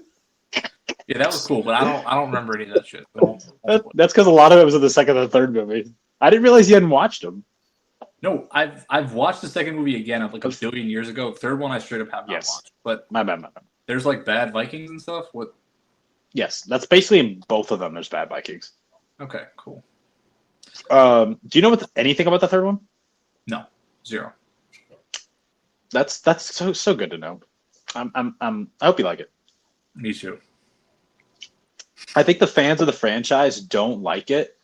Yeah, that was cool, but I don't remember any of that shit.
That's because a lot of it was in the second and third movie. I didn't realize you hadn't watched them.
No, I've watched the second movie again of like a billion years ago. Third one I straight up have not watched. But
my bad.
There's like bad Vikings and stuff. What?
Yes, that's basically in both of them. There's bad Vikings.
Okay, cool.
Do you know anything about the third one?
No, zero.
That's so good to know. I hope you like it.
Me too.
I think the fans of the franchise don't like it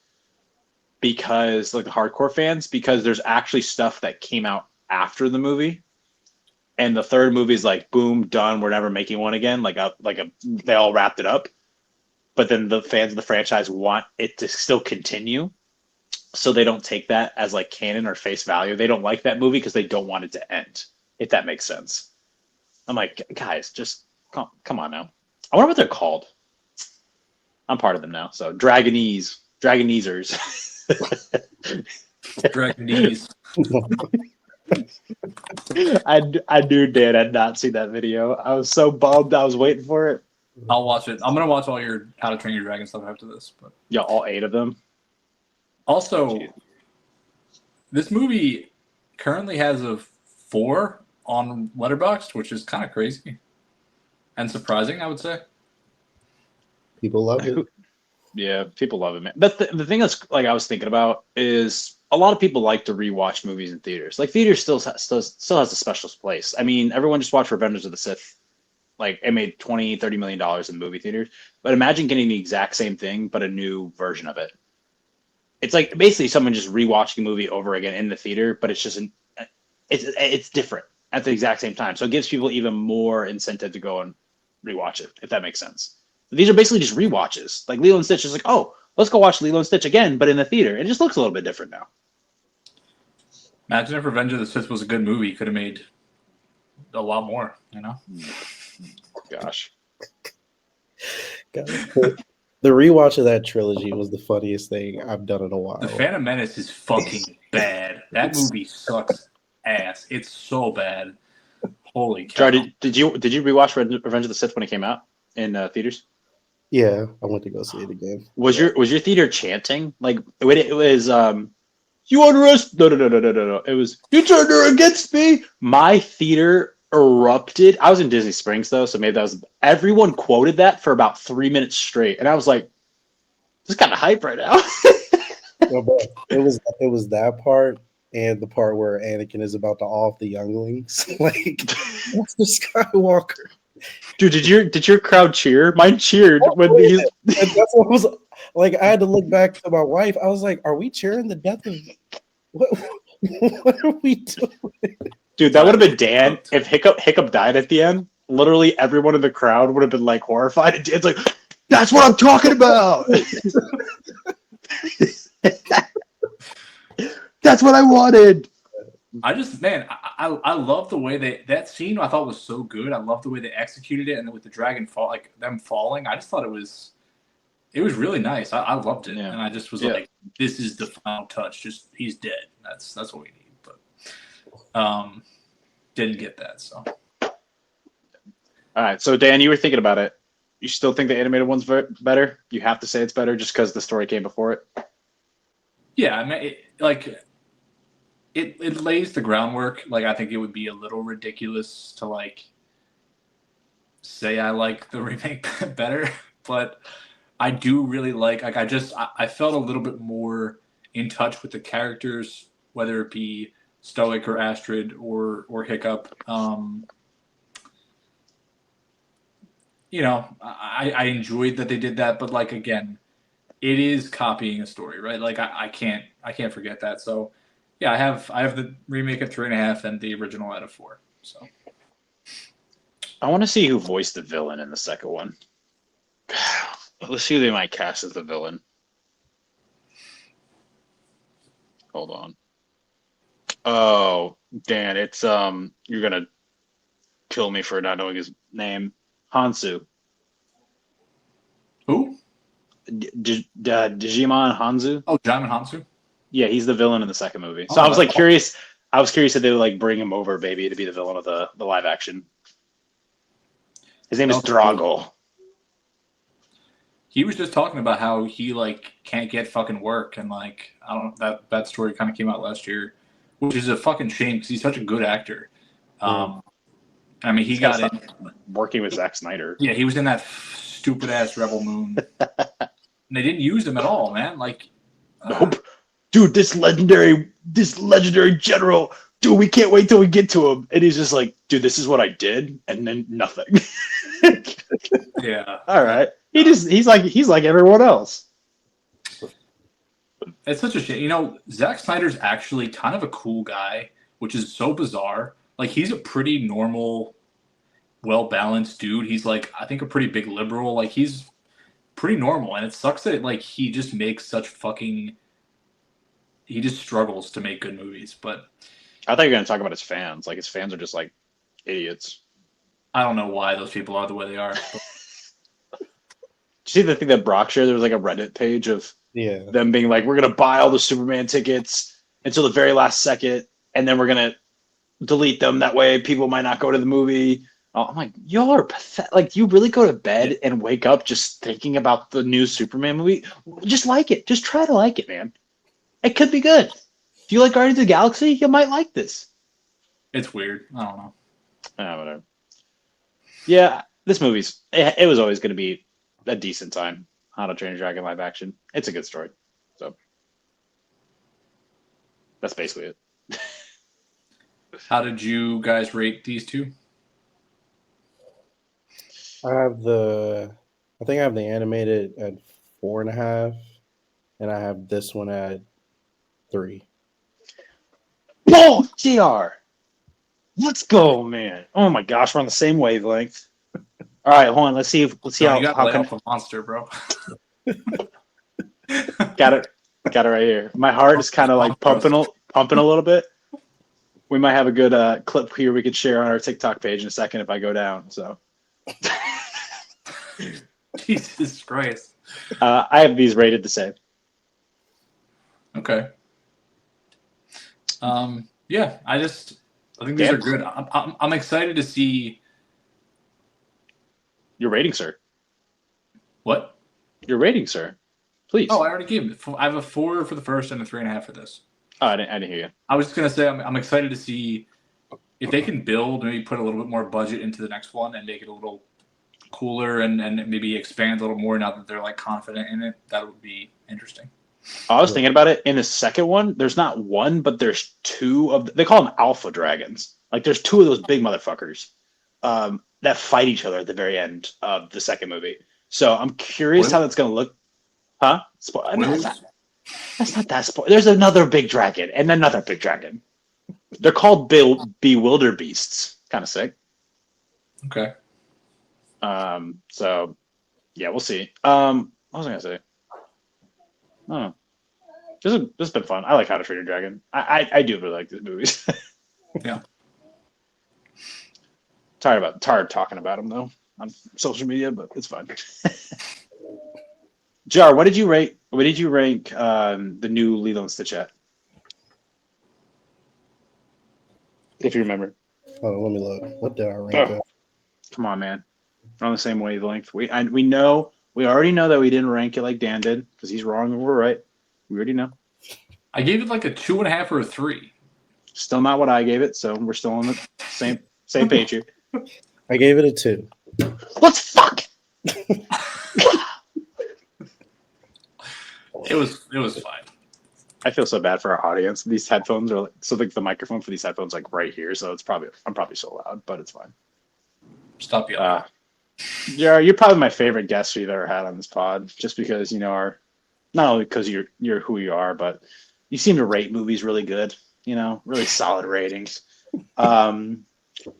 because, like the hardcore fans, because there's actually stuff that came out after the movie, and the third movie is like, boom, done. We're never making one again. They all wrapped it up, but then the fans of the franchise want it to still continue, so they don't take that as like canon or face value. They don't like that movie because they don't want it to end. If that makes sense. I'm like, guys, just come on now. I wonder what they're called. I'm part of them now. So Dragonesers.
Dragonese.
I knew Dan had not seen that video. I was so bummed. I was waiting for it.
I'll watch it. I'm gonna watch all your How to Train Your Dragon stuff after this. But
yeah, all 8 of them.
Also, this movie currently has a 4 on Letterboxd, which is kind of crazy and surprising, I would say.
People love it.
Yeah, people love it, man. But the thing that's like I was thinking about is a lot of people like to rewatch movies in theaters. Like theaters still has a special place. I mean, everyone just watched Revenge of the Sith. Like it made 20-30 million dollars in movie theaters. But imagine getting the exact same thing, but a new version of it. It's like basically someone just rewatching a movie over again in the theater, but it's different at the exact same time. So it gives people even more incentive to go and rewatch it, if that makes sense. These are basically just rewatches. Like Lilo and Stitch is like, oh, let's go watch Lilo and Stitch again, but in the theater. It just looks a little bit different now.
Imagine if Revenge of the Sith was a good movie, could have made a lot more,
Gosh.
God. The rewatch of that trilogy was the funniest thing I've done in a while.
The Phantom Menace is fucking bad. That movie sucks ass. It's so bad. Holy cow.
Sorry, did you rewatch Revenge of the Sith when it came out in theaters?
Yeah, I went to go see it again.
Was your theater chanting? Like when it was you unrest? No. It was you turned her against me. My theater erupted. I was in Disney Springs though, so maybe that was everyone quoted that for about 3 minutes straight, and I was like, "This is kind of hype right now."
It was that part and the part where Anakin is about to off the younglings, like that's the Skywalker.
Dude, did your crowd cheer? Mine cheered when he's.
That's what was like. I had to look back to my wife. I was like, "Are we cheering the death of what? What are we doing?"
Dude, that would have been Dan if Hiccup died at the end. Literally, everyone in the crowd would have been like horrified. And Dan's like, "That's what I'm talking about. That's what I wanted."
I just, man, I love the way that scene I thought was so good. I love the way they executed it, and then with the dragon fall, like them falling, I just thought it was really nice. I loved it, and I just was like, this is the final touch. Just he's dead. That's what we need. But didn't get that. So
all right, so Dan, you were thinking about it. You still think the animated one's better? You have to say it's better just because the story came before it.
Yeah, I mean, it lays the groundwork. Like, I think it would be a little ridiculous to like say I like the remake better, but I do really like I felt a little bit more in touch with the characters, whether it be Stoic or Astrid or Hiccup. I enjoyed that they did that, but like again, it is copying a story, right? Like I can't forget that. So yeah, I have the remake at 3.5 and the original at a 4. So
I want to see who voiced the villain in the second one. Let's see who they might cast as the villain. Hold on. Oh, Dan, it's you're gonna kill me for not knowing his name. Hansu.
who?
Digimon Hansu.
Oh, John and Hansu.
Yeah, he's the villain in the second movie. So I was like curious. I was curious if they would like bring him over, maybe, to be the villain of the live action. His name is Drago.
He was just talking about how he like can't get fucking work, and like I don't that story kind of came out last year, which is a fucking shame because he's such a good actor. I mean, he got in
working with Zack Snyder.
Yeah, he was in that stupid ass Rebel Moon, and they didn't use him at all, man. Like,
nope, dude, this legendary general, dude, we can't wait till we get to him, and he's just like, dude, this is what I did, and then nothing.
Yeah,
all right. He's like everyone else.
It's such a shame. Zack Snyder's actually kind of a cool guy, which is so bizarre. Like, he's a pretty normal, well-balanced dude. He's like, I think, a pretty big liberal. Like, he's pretty normal, and it sucks that like he just makes such fucking. He just struggles to make good movies. But
I thought you were gonna talk about his fans. Like, his fans are just like idiots.
I don't know why those people are the way they are. But...
Did you see the thing that Brock shared? There was like a Reddit page of them being like, we're going to buy all the Superman tickets until the very last second, and then we're going to delete them. That way people might not go to the movie. Oh, I'm like, y'all are pathetic. Like, you really go to bed and wake up just thinking about the new Superman movie? Just like it. Just try to like it, man. It could be good. If you like Guardians of the Galaxy, you might like this.
It's weird. I don't know.
Whatever. Yeah, this movie's it was always going to be a decent time. How to Train Your Dragon live action. It's a good story. So that's basically it.
How did you guys rate these two?
I think I have the animated at 4.5, and I have this one at 3.
Whoa, JR. Let's go, man. Oh my gosh, we're on the same wavelength. All right, hold on. Let's see
No, you got to
how
lay
can
off a monster, bro.
got it right here. My heart is kind of like pumping a little bit. We might have a good clip here we could share on our TikTok page in a second if I go down. So
Jesus Christ.
I have these rated the same.
Okay. Yeah, I think these are good. I'm excited to see
your rating, sir.
What?
Your rating, sir. Please.
Oh, I already gave it. I have a 4 for the first and a 3.5 for this.
Oh, I didn't hear you.
I was just gonna say I'm excited to see if they can build, maybe put a little bit more budget into the next one and make it a little cooler and maybe expand a little more now that they're like confident in it. That would be interesting.
I was thinking about it. In the second one, there's not one, but there's two of they call them alpha dragons. Like there's two of those big motherfuckers that fight each other at the very end of the second movie. So I'm curious how that's gonna look. Huh? No, that's not that spoil. There's another big dragon and another big dragon. They're called bewilder beasts. Kind of sick.
Okay.
So yeah, we'll see. What was I gonna say? Oh, this has been fun. I like How to Train Your Dragon. I do really like these movies.
Yeah.
Tired talking about them though on social media, but it's fine. JR, what did you rate? What did you rank the new Lilo and Stitch at? If you remember.
Oh, let me look. What did I rank at?
Come on, man. We're on the same wavelength. We already know that we didn't rank it like Dan did because he's wrong and we're right. We already know.
I gave it like a 2.5 or a 3.
Still not what I gave it, so we're still on the same page here.
I gave it a 2.
Let's fuck.
It was fine.
I feel so bad for our audience. These headphones are the microphone for these headphones like right here, so I'm probably so loud, but it's fine.
Stop yelling.
Yeah, you're probably my favorite guest we've ever had on this pod, just because not only because you're who you are, but you seem to rate movies really good. Really solid ratings.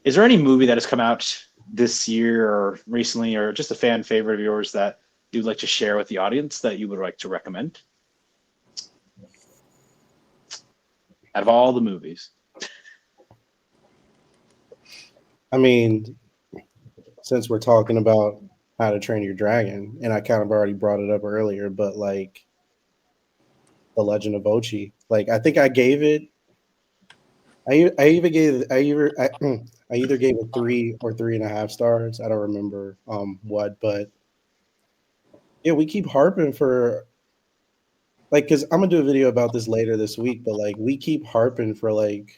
Is there any movie that has come out this year or recently, or just a fan favorite of yours that you'd like to share with the audience that you would like to recommend? Out of all the movies.
I mean, since we're talking about How to Train Your Dragon, and I kind of already brought it up earlier, but like The Legend of Ochi, like I think I gave it. I either gave it 3 or 3.5 stars. I don't remember what, but yeah, we keep harping for because I'm gonna do a video about this later this week, but like we keep harping for like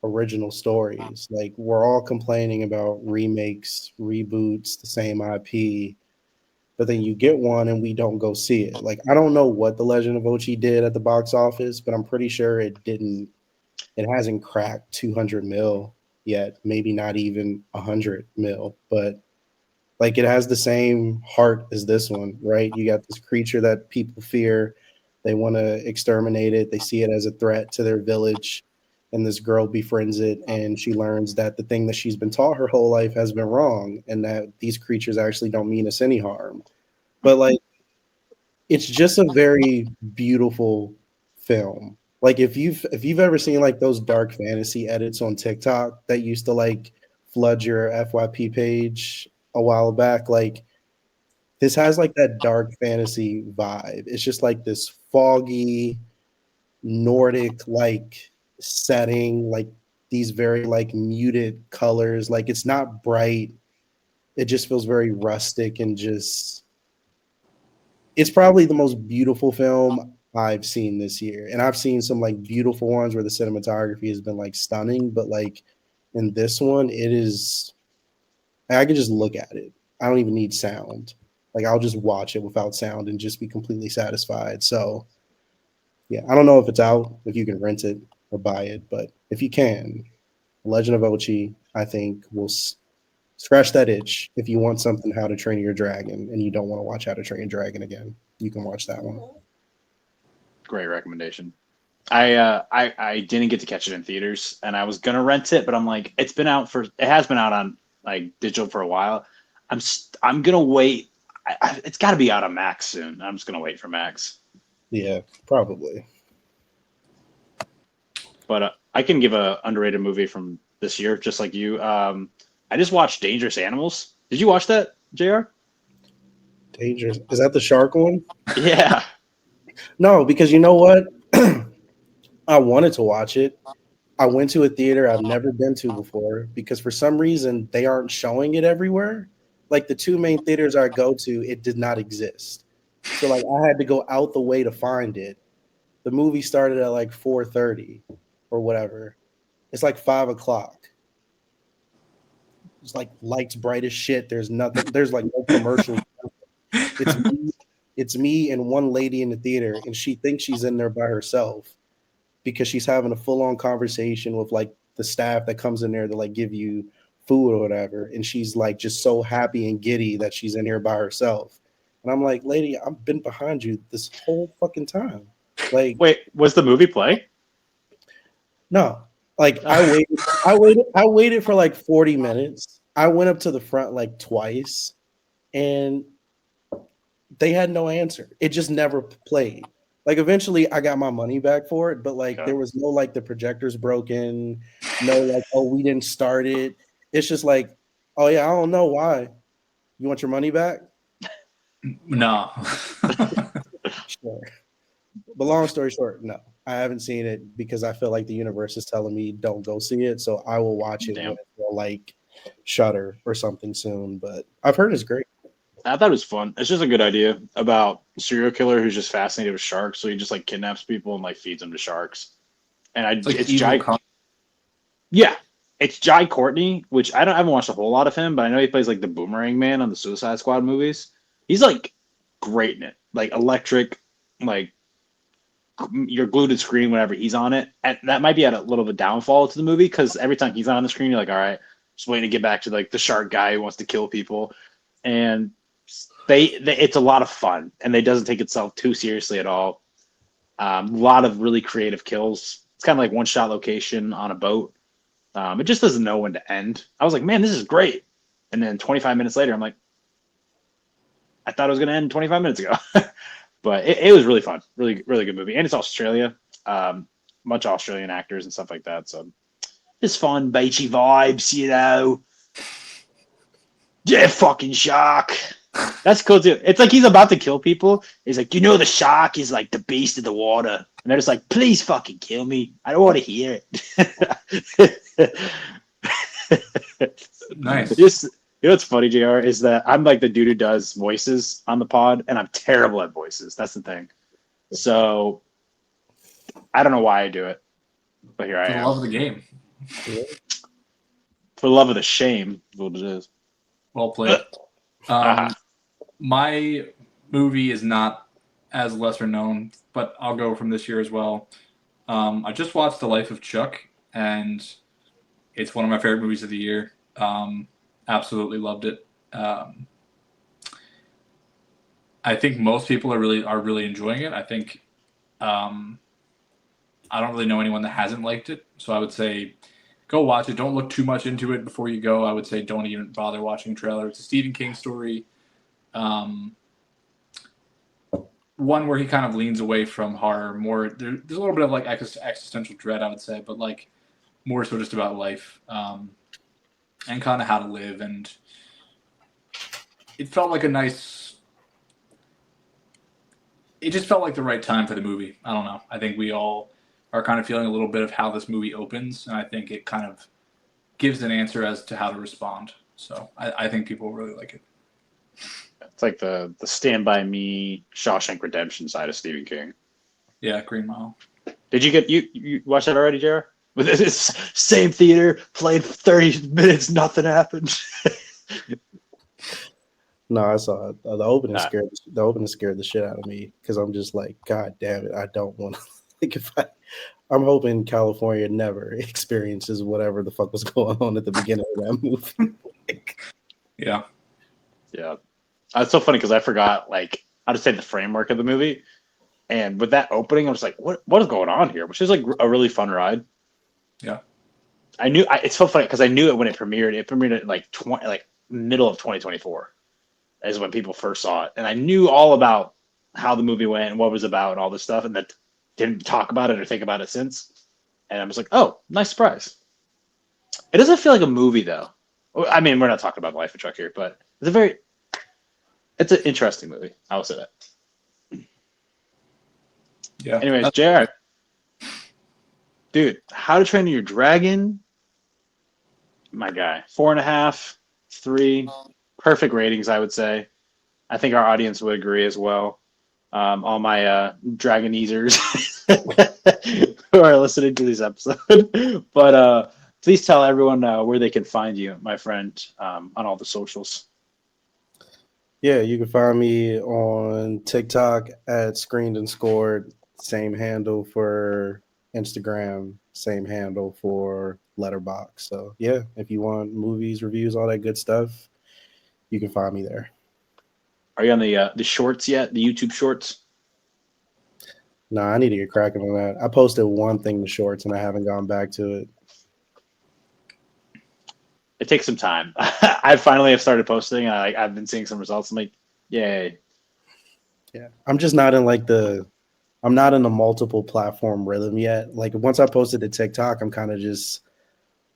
original stories. Like we're all complaining about remakes, reboots, the same IP, but then you get one and we don't go see it. Like I don't know what The Legend of Ochi did at the box office, but I'm pretty sure it hasn't cracked 200 mil yet, maybe not even 100 mil, but like it has the same heart as this one, right? You got this creature that people fear. They want to exterminate it. They see it as a threat to their village. And this girl befriends it, and she learns that the thing that she's been taught her whole life has been wrong, and that these creatures actually don't mean us any harm. But like, it's just a very beautiful film. Like if you've ever seen like those dark fantasy edits on TikTok that used to like flood your FYP page a while back, like this has like that dark fantasy vibe. It's just like this foggy Nordic like setting, like these very like muted colors. Like it's not bright. It just feels very rustic and just it's probably the most beautiful film I've seen this year. And I've seen some like beautiful ones where the cinematography has been like stunning, but like in this one, it is I can just look at it. I don't even need sound. Like I'll just watch it without sound and just be completely satisfied. So yeah, I don't know if it's out, if you can rent it or buy it, but if you can, Legend of Ochi, I think will scratch that itch. If you want something How to Train Your Dragon and you don't want to watch How to Train Your Dragon again, you can watch that one.
Great recommendation. I didn't get to catch it in theaters, and I was gonna rent it, but I'm like, it has been out on like digital for a while. I'm gonna wait. It's got to be out on Max soon. I'm just gonna wait for Max.
Yeah, probably.
But I can give a underrated movie from this year, just like you. I just watched Dangerous Animals. Did you watch that, JR?
Dangerous. Is that the shark one?
Yeah.
No, because you know what? I wanted to watch it. I went to a theater I've never been to before because for some reason they aren't showing it everywhere. Like the two main theaters I go to, it did not exist. So like I had to go out the way to find it. The movie started at like 4:30 or whatever. It's like 5 o'clock. It's like lights bright as shit. There's nothing. There's like no commercials. It's me and one lady in the theater, and she thinks she's in there by herself because she's having a full-on conversation with like the staff that comes in there to like give you food or whatever. And she's like just so happy and giddy that she's in here by herself. And I'm like, lady, I've been behind you this whole fucking time. Like,
wait, was the movie play?
No. Like I waited for like 40 minutes. I went up to the front like twice and they had no answer. It just never played. Like eventually I got my money back for it, but like there was no like the projector's broken, no like, oh, we didn't start it. It's just like, oh yeah, I don't know why. You want your money back?
No.
Sure. But long story short, no. I haven't seen it because I feel like the universe is telling me don't go see it. So I will watch it when it's like Shudder or something soon. But I've heard it's great.
I thought it was fun. It's just a good idea about a serial killer who's just fascinated with sharks. So he just like kidnaps people and like feeds them to sharks. And it's Jai Courtney, which I haven't watched a whole lot of him, but I know he plays like the Boomerang Man on the Suicide Squad movies. He's like great in it, like electric, like you're glued to the screen whenever he's on it. And that might be at a little bit of a downfall to the movie because every time he's on the screen, you're like, all right, just waiting to get back to like the shark guy who wants to kill people. And it's a lot of fun, and it doesn't take itself too seriously at all. A lot of really creative kills. It's kind of like one shot location on a boat. It just doesn't know when to end. I was like, man, this is great. And then 25 minutes later, I'm like, I thought it was going to end 25 minutes ago. But it was really fun. Really, really good movie. And it's Australia. Much Australian actors and stuff like that. So it's fun, beachy vibes, you know. Yeah, fucking shark. That's cool too. It's like he's about to kill people. He's like, you know, the shark is like the beast of the water. And they're just like, please fucking kill me. I don't want to hear it.
Nice.
Just, you know what's funny, JR, is that I'm like the dude who does voices on the pod, and I'm terrible at voices. That's the thing. So I don't know why I do it, but here I am.
For the love of the game.
For the love of the shame, is what it is.
Well played. My movie is not as lesser known, but I'll go from this year as well. I just watched The Life of Chuck, and it's one of my favorite movies of the year. Absolutely loved it. I think most people are really enjoying it. I think I don't really know anyone that hasn't liked it, so I would say go watch it. Don't look too much into it before you go. I would say don't even bother watching the trailer. It's a Stephen King story. One where he kind of leans away from horror. More there's a little bit of like existential dread, I would say, but like more so just about life and kind of how to live. And it felt like it just felt like the right time for the movie. I don't know. I think we all are kind of feeling a little bit of how this movie opens, and I think it kind of gives an answer as to how to respond. So I think people really like it.
It's like the Stand By Me, Shawshank Redemption side of Stephen King.
Yeah, Green Mile.
Did you watch that already, JR? With this same theater, played 30 minutes, nothing happened.
No, I saw it. The opening
Nah.
scared the shit out of me because I'm just like, God damn it, I don't want to. Like, I'm hoping California never experiences whatever the fuck was going on at the beginning of that movie.
Yeah.
Yeah. It's so funny because I forgot like how to say the framework of the movie. And with that opening, I was like, what is going on here? Which is like a really fun ride.
Yeah.
It's so funny because I knew it when it premiered. It premiered at like middle of 2024 is when people first saw it. And I knew all about how the movie went and what it was about and all this stuff, and that didn't talk about it or think about it since. And I was like, oh, nice surprise. It doesn't feel like a movie though. I mean, we're not talking about Life of Chuck here, but it's an interesting movie. I will say that.
Yeah.
Anyways, JR, dude, How to Train Your Dragon, my guy, 4.5, 3, perfect ratings, I would say. I think our audience would agree as well. All my Dragoneasers who are listening to this episode. But please tell everyone where they can find you, my friend, on all the socials.
Yeah, you can find me on TikTok at Screened.scored. Same handle for Instagram. Same handle for Letterboxd. So yeah, if you want movies, reviews, all that good stuff, you can find me there.
Are you on the shorts yet? The YouTube shorts?
No, I need to get cracking on that. I posted one thing to shorts and I haven't gone back to it.
It takes some time. I finally have started posting. I've been seeing some results. I'm like, yay.
Yeah. I'm just not in I'm not in a multiple platform rhythm yet. Like once I posted to TikTok, I'm kind of just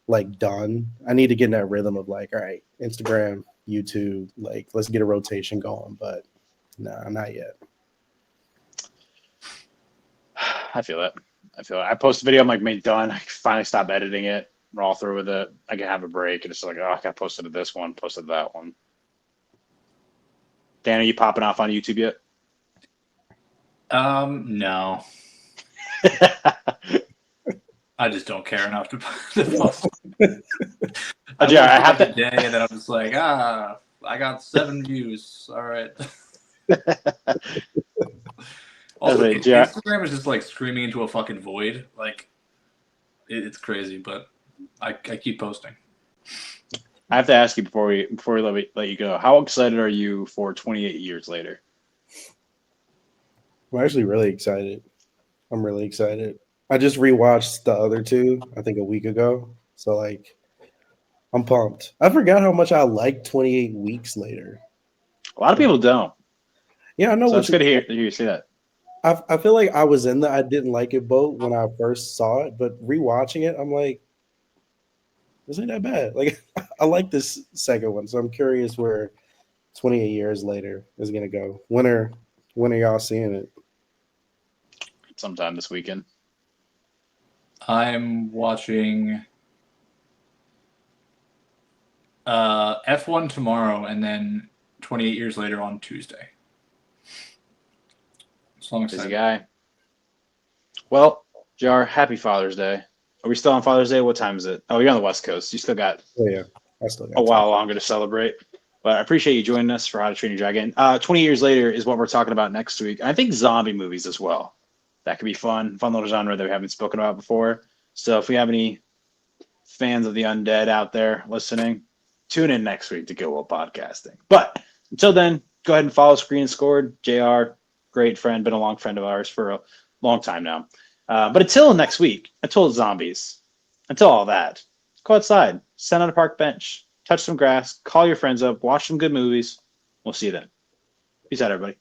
like done. I need to get in that rhythm of like, all right, Instagram, YouTube, like let's get a rotation going. But no, not yet.
I feel it. I post a video. I'm like, mate, done. I finally stop editing it. We're all through with it. I can have a break. And it's like, oh, I got posted to this one, posted to that one. Dan, are you popping off on YouTube yet?
No. I just don't care enough to post. I have to day, and then I'm just like, I got 7 views. All right. Also, Instagram is just like screaming into a fucking void. Like, it's crazy, but I keep posting.
I have to ask you before we let you go. How excited are you for 28 years later?
I'm actually really excited. I'm really excited. I just rewatched the other two, I think a week ago. So like, I'm pumped. I forgot how much I liked 28 Weeks Later.
A lot of people don't.
Yeah, I know.
So it's good to hear you say that.
I feel like I was in the I didn't like it boat when I first saw it, but rewatching it, I'm like, this ain't that bad. Like, I like this second one, so I'm curious where 28 years later is gonna go. When are y'all seeing it?
Sometime this weekend.
I'm watching F1 tomorrow, and then 28 years later on Tuesday. So I'm excited.
Busy guy. Well, JR, happy Father's Day. Are we still on Father's Day? What time is it? Oh, you're on the West Coast. You still got
I still got
a while longer to celebrate. But I appreciate you joining us for How to Train Your Dragon. 20 years later is what we're talking about next week. I think zombie movies as well. That could be fun little genre that we haven't spoken about before. So if we have any fans of the undead out there listening, tune in next week to Go Well Podcasting. But until then, go ahead and follow Screen.scored. JR, great friend, been a long friend of ours for a long time now. But until next week, until zombies, until all that, go outside, sit on a park bench, touch some grass, call your friends up, watch some good movies. We'll see you then. Peace out, everybody.